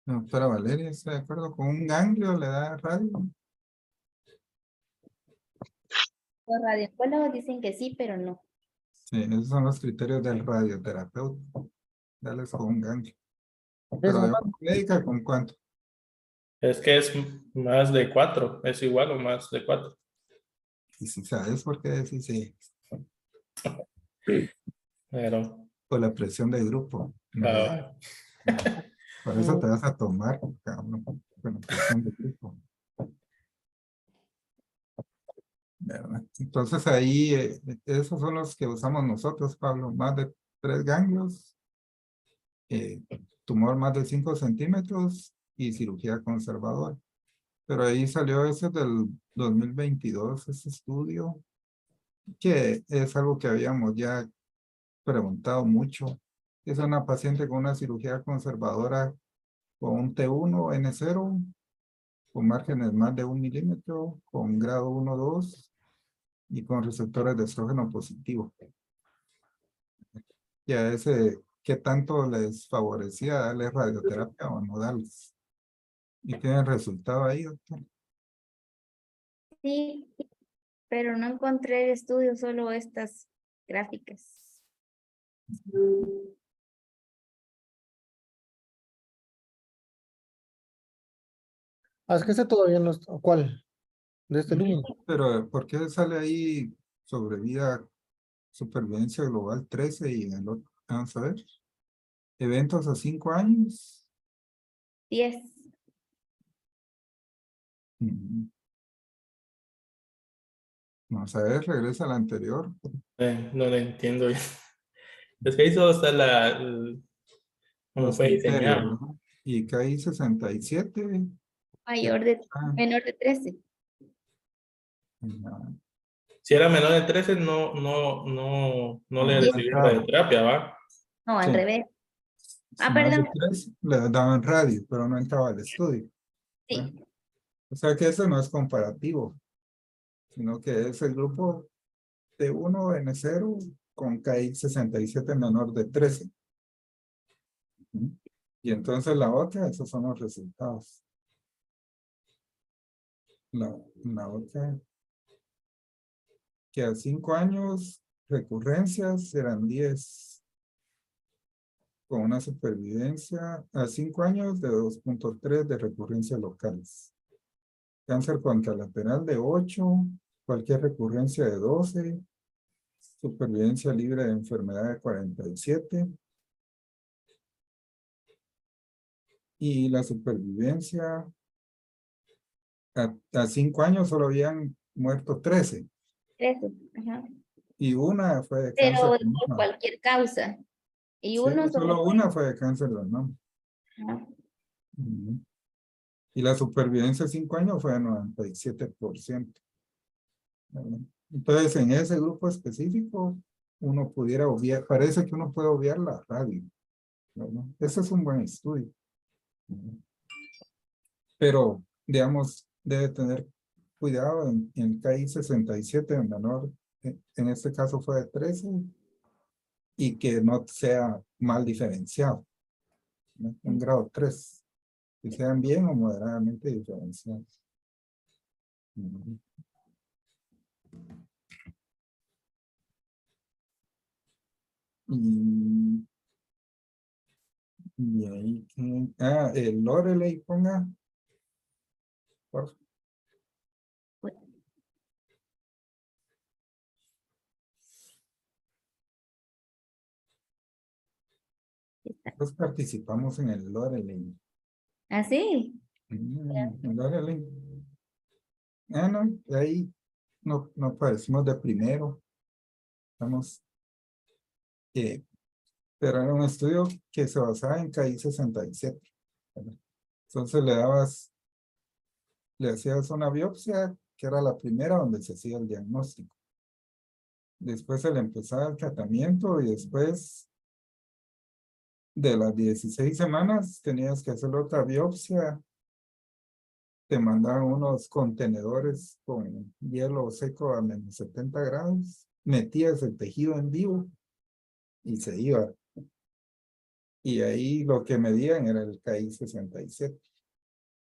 La doctora Valeria está de acuerdo con un ganglio, le da radio. los radiólogos dicen que sí, pero no. Sí, esos son los criterios del radioterapeuta. Darles con un ganglio. Pero Eso, de médica, ¿con cuánto? Es que es más de 4, es igual o más de 4. Y si sabes por qué decís sí, Pero, por la presión del grupo. ah, Por eso te vas a tomar, cabrón, con la presión del grupo. ¿Verdad? Entonces ahí, esos son los que usamos nosotros, Pablo, más de 3 ganglios, tumor más de 5 centímetros y cirugía conservadora. Pero ahí salió ese del 2022, ese estudio, que es algo que habíamos ya preguntado mucho. Es una paciente con una cirugía conservadora con un T1 N0, con márgenes más de 1 milímetro, con grado 1-2 y con receptores de estrógeno positivo. Y a ese, ¿qué tanto les favorecía darle radioterapia o no darles? ¿Y tienen resultado ahí, doctor? Sí, pero no encontré el estudio, solo estas gráficas. Ah, es que este todavía no está. ¿Cuál? De este Lumen. Pero ¿por qué sale ahí sobre vida, supervivencia global 13 y en el otro? Vamos a ver. Eventos a 5 años. 10. Mm. Vamos a ver, regresa al anterior. No lo entiendo. Es que ahí solo está cómo Los fue criterios, diseñado. ¿no? Y KI 67. Mayor de, Ah, menor de 13. no, Si era menor de 13, no le no recibía entraba. radioterapia, ¿va? No, al Sí, revés. si Ah, más de perdón. 3 le daban radio, pero no entraba al estudio. ¿Va? Sí, O sea que eso no es comparativo, sino que es el grupo de 1 N0 con KI 67 menor de 13. ¿Mm? Y entonces la otra, esos son los resultados. La otra, que a 5 años, recurrencias eran 10, con una supervivencia a 5 años de 2.3 de recurrencias locales. Cáncer contralateral de 8, cualquier recurrencia de 12, supervivencia libre de enfermedad de 47, y la supervivencia a 5 años solo habían muerto 13, 13. Ajá. y una fue de Pero cáncer de por mama. cualquier causa. Y Sí, uno solo solo fue. una fue de cáncer de mama. Ajá. Ujú. Y la supervivencia a 5 años fue de 97%. ¿Verdad? Entonces, en ese grupo específico, uno pudiera obviar, parece que uno puede obviar la radio, ¿verdad? Ese es un buen estudio. Ujú. Pero, digamos, debe tener cuidado en el KI 67 en menor, en este caso fue de 13, y que no sea mal diferenciado, ¿no? Un grado 3, que sean bien o moderadamente diferenciados. Ujú. Y, y ahí, el Loreley ponga, por favor. Nosotros participamos en el Loreley. ¿Ah, sí? El Loreley. No, de ahí no padecimos de primero. Estamos, pero era un estudio que se basaba en KI 67. ¿Verdad? Entonces le hacías una biopsia, que era la primera donde se hacía el diagnóstico. Después se le empezaba el tratamiento y después de las 16 semanas tenías que hacer otra biopsia. Te mandaban unos contenedores con hielo seco a menos 70 grados. Metías el tejido en vivo y se iba. Y ahí lo que medían era el KI 67.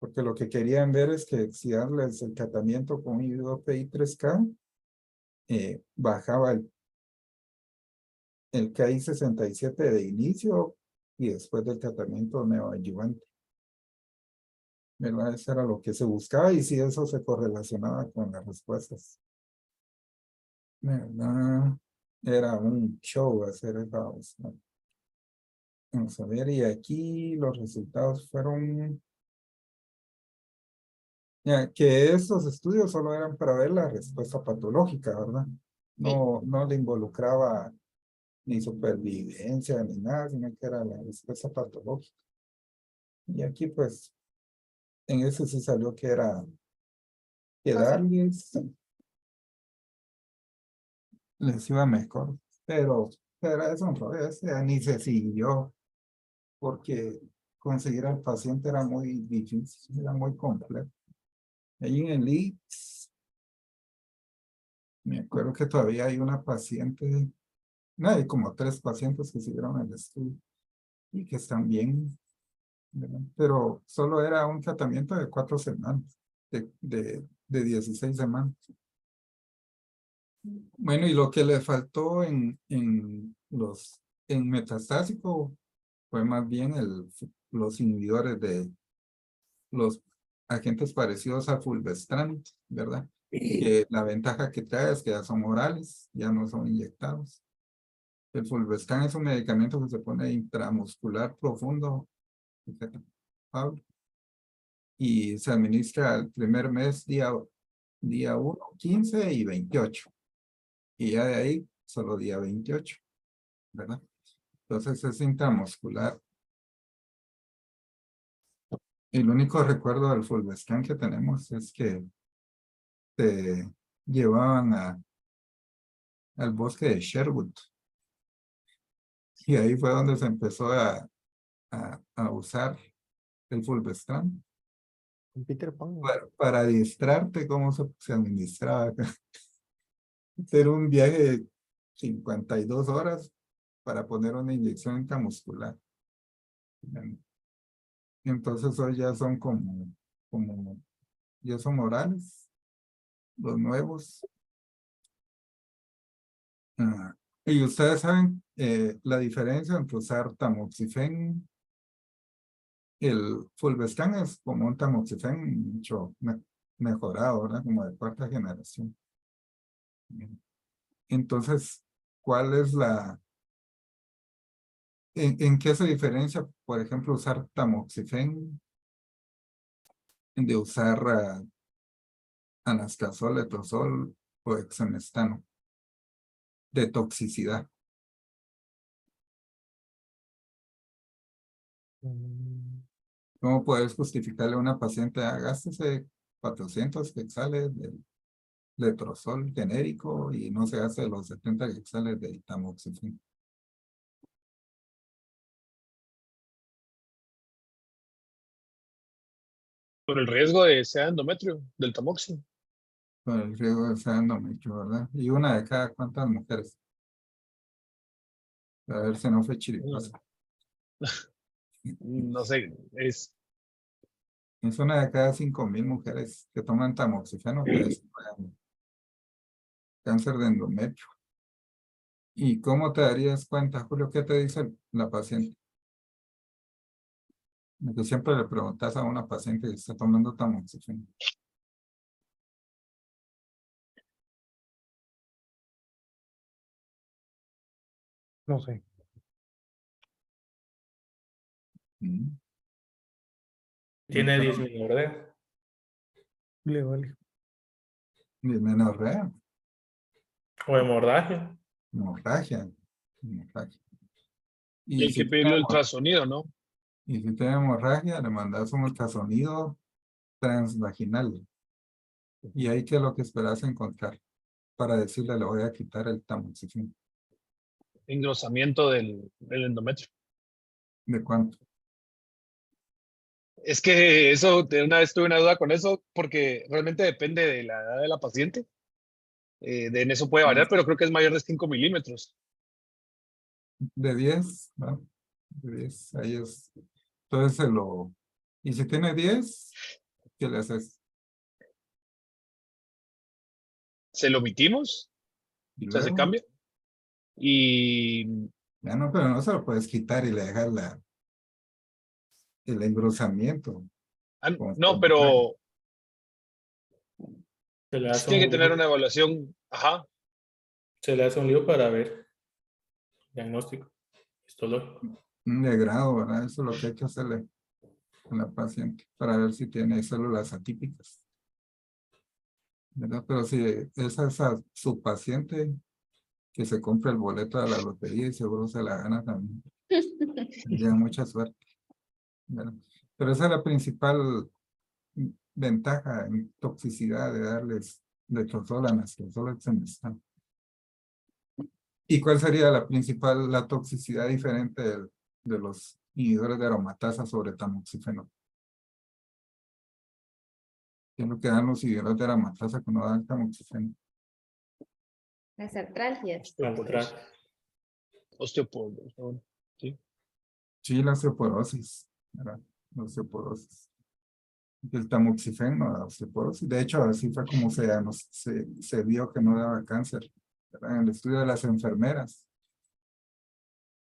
Porque lo que querían ver es que si darles el tratamiento con IUPI 3K, bajaba el KI 67 de inicio y después del tratamiento neoadyuvante. ¿Verdad? Eso era lo que se buscaba y si eso se correlacionaba con las respuestas. ¿Verdad? Era un show hacer eso, ¿no? Vamos a ver, y aquí los resultados fueron ya, que estos estudios solo eran para ver la respuesta patológica, ¿verdad? Sí. No le involucraba ni supervivencia ni nada, sino que era la respuesta patológica. Y aquí pues, en ese sí salió que era que darles les iba mejor, pero eso no, ese ni se siguió, porque conseguir al paciente era muy difícil, era muy complejo. Ahí en el IX Me acuerdo que todavía hay una paciente, no, hay como 3 pacientes que siguieron el estudio y que están bien, ¿verdad? Pero solo era un tratamiento de 4 semanas, de 16 semanas. Bueno, y lo que le faltó en metastásico fue más bien los inhibidores de los agentes parecidos a fulvestrant, ¿verdad? Que la ventaja que trae es que ya son orales, ya no son inyectados. El fulvestrant es un medicamento que se pone intramuscular profundo, fíjate, Pablo, y se administra el primer mes, día 1, 15 y 28. Y ya de ahí, solo día 28, ¿verdad? Entonces es intramuscular. El único recuerdo del fulvestrant que tenemos es que te llevaban al bosque de Sherwood. Y ahí fue donde se empezó a usar el fulvestrant. Con Peter Pan. Para distrarte, cómo se administraba. Hacer un viaje de 52 horas para poner una inyección intramuscular. Entonces hoy ya son ya son orales, los nuevos. Y ustedes saben la diferencia entre usar tamoxifen. El fulvestrant es como un tamoxifen mucho mejorado, ¿verdad? Como de 4ª generación. Entonces, ¿cuál es en qué se diferencia, por ejemplo, usar tamoxifen de usar anastrozol, letrozol o exemestano de toxicidad? Mm, ¿Cómo puedes justificarle a una paciente gástese 400 quetzales de letrozol genérico y no se hace los 70 quetzales de tamoxifen? Por el riesgo de sea endometrio, del tamoxi. Con el riesgo de ser endometrio, ¿verdad? Y una de cada cuántas mujeres. A ver si no fue chiripazo. No sé, es Es una de cada 5.000 mujeres que toman tamoxifeno que desarrollan cáncer de endometrio. ¿Y cómo te darías cuenta, Julio? ¿Qué te dice la paciente? Que siempre le preguntas a una paciente que está tomando tamoxifeno. no sé. Mm. Tiene disminuidad Le vale. Dismenorrea, o hemorragia. hemorragia, hemorragia. y Y hay que si pedirle tiene, ultrasonido, ¿no? y si tiene hemorragia, le mandas un ultrasonido transvaginal. Y ahí qué es lo que esperas encontrar para decirle le voy a quitar el tamoxifeno. Engrosamiento del endometrio. ¿De cuánto? Es que eso, de una vez tuve una duda con eso, porque realmente depende de la edad de la paciente. En eso puede variar, pero creo que es mayor de 5 milímetros. De 10, ¿no? De 10, ahí es. Entonces y si tiene 10, ¿qué le haces? Se lo omitimos, Y o sea, se luego, cambia. Y ya no, pero no se lo puedes quitar y le dejas el engrosamiento. Como no, hemorragia. pero Se le sí hace tiene un que tener una lío, evaluación. Ajá. se le hace un lío para ver diagnóstico histológico. Un degrado, ¿verdad? Eso es lo que hay que hacerle a la paciente para ver si tiene células atípicas, ¿verdad? Pero si es su paciente, que se compre el boleto de la lotería y seguro se la gana también. Tendría mucha suerte, ¿verdad? Pero esa es la principal ventaja en toxicidad de darles letrozol, anastrozol, exemestano. ¿Y cuál sería la toxicidad diferente de los inhibidores de aromatasa sobre tamoxifeno? ¿Qué es lo que dan los inhibidores de aromatasa cuando dan tamoxifeno? Las artralgias. Artral. Osteoporosis. ¿No? Sí. Sí, la osteoporosis, ¿verdad? La osteoporosis. El tamoxifeno, la osteoporosis. De hecho, así fue como se vio que no daba cáncer, ¿verdad? En el estudio de las enfermeras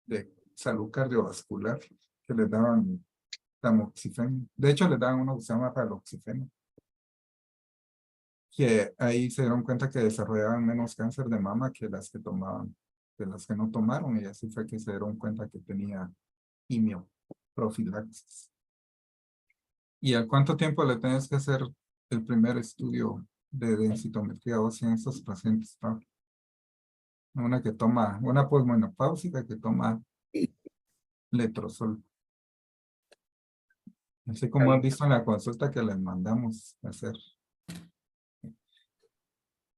de salud cardiovascular, que les daban tamoxifeno. De hecho, les daban uno que se llama raloxifeno. Que ahí se dieron cuenta que desarrollaban menos cáncer de mama que las que tomaban, que las que no tomaron, y así fue que se dieron cuenta que tenía quimioprofilaxis. ¿Y a cuánto tiempo le tienes que hacer el primer estudio de densitometría ósea en estos pacientes, Pablo? Una que toma, una posmenopáusica que toma letrozol. Así como has visto en la consulta que les mandamos a hacer.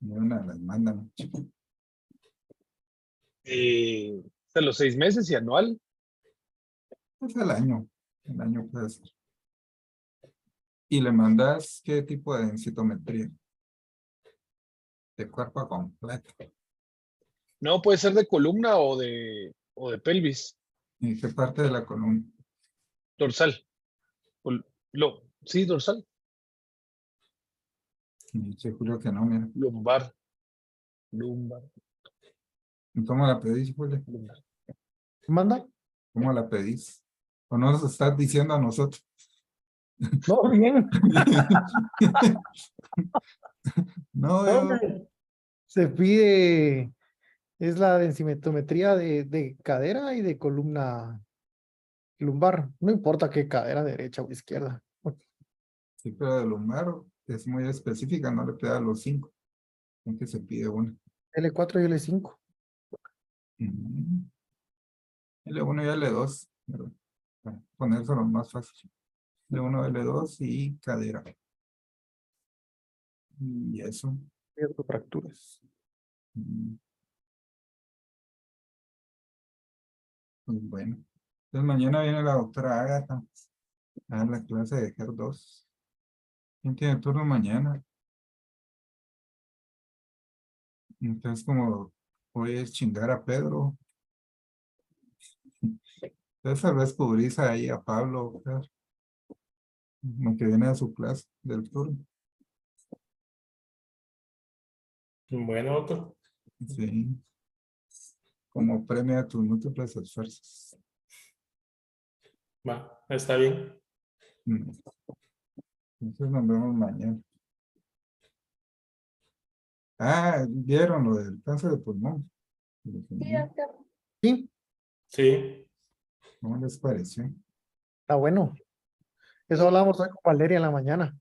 Y una les mandan. De los 6 meses y anual. Es el año puede ser. Y le mandas qué tipo de densitometría. De cuerpo completo. No, puede ser de columna o de pelvis. ¿Y qué parte de la columna? Dorsal. Sí, dorsal. Y seguro que no, mira. Lumbar. ¿Y cómo la pedís, Julia? ¿Manda? ¿Cómo la pedís? ¿O no nos estás diciendo a nosotros? No, bien. No, No, se pide, es la densitometría de cadera y de columna lumbar. No importa qué cadera, derecha o izquierda. sí, pero de lumbar es muy específica, no le pida a los 5, aunque se pide una. L4 y L5. Mm. L1 y L2, pero para ponérselo más fácil. L1, L2 y cadera. Y eso. Riesgo de fracturas. Mm. Pues bueno. Entonces mañana viene la doctora Agatha a dar la clase de HER2. ¿Quién tiene turno mañana? Entonces como hoy es chingar a Pedro. Entonces tal vez cubrís ahí a Pablo, Pedro, lo que viene a su clase del turno. Bueno, doctor. Sí. Como premio a tus múltiples esfuerzos. Va, está bien. Mm. Entonces nos vemos mañana. Ah, ¿vieron lo del cáncer de pulmón? Sí, doctor. Sí, Sí. ¿Cómo les pareció? está bueno. Eso hablamos hoy con Valeria en la mañana.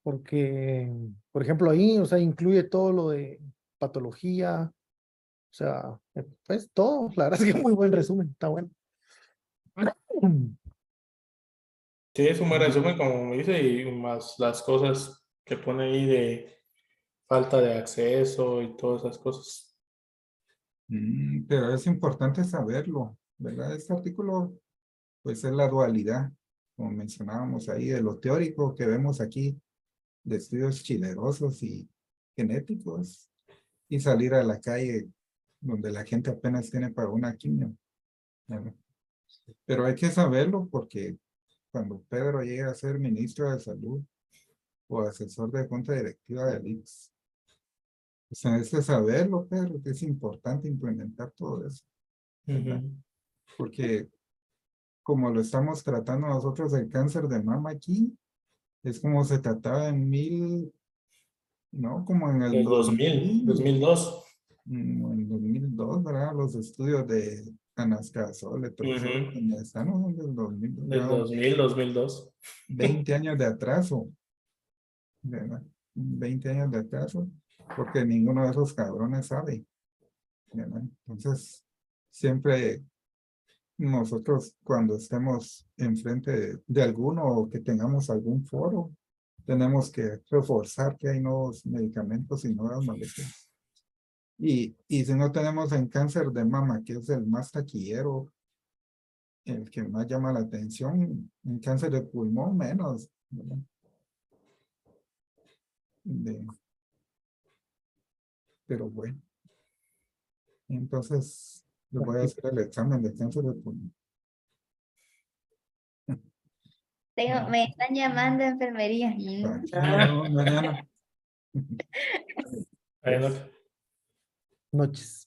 Porque, por ejemplo, ahí, o sea, incluye todo lo de patología, o sea, pues todo. La verdad es que muy buen resumen, está bueno. Sí, es un buen resumen, como me dice, y más las cosas que pone ahí de falta de acceso y todas esas cosas. Pero es importante saberlo, ¿verdad? Este artículo, pues es la dualidad, como mencionábamos ahí, de lo teórico que vemos aquí, de estudios chilerosos y genéticos, y salir a la calle donde la gente apenas tiene para una quimio, ¿verdad? Pero hay que saberlo porque cuando Pedro llegue a ser ministro de Salud o asesor de junta directiva del IX, pues tienes que saberlo, Pedro, que es importante implementar todo eso, ¿verdad? Ujú. Porque como lo estamos tratando nosotros el cáncer de mama aquí, es como se trataba en ¿no? Como en el Los 2000, 2000, 2002. en 2002, ¿verdad? Los estudios de anascazol, letrozol, Ujú. están en el 2002, Del 2000, 2002. 20 años de atraso, ¿verdad? 20 años de atraso, porque ninguno de esos cabrones sabe, ¿verdad? Entonces, siempre nosotros cuando estemos enfrente de alguno o que tengamos algún foro, tenemos que reforzar que hay nuevos medicamentos y nuevas moléculas. Y si no tenemos en cáncer de mama, que es el más taquillero, el que más llama la atención, en cáncer de pulmón menos, ¿verdad? pero bueno. Entonces, le voy a hacer el examen de cáncer de pulmón. Me están llamando a enfermería. Nos vemos mañana. Buenas noches. Noches.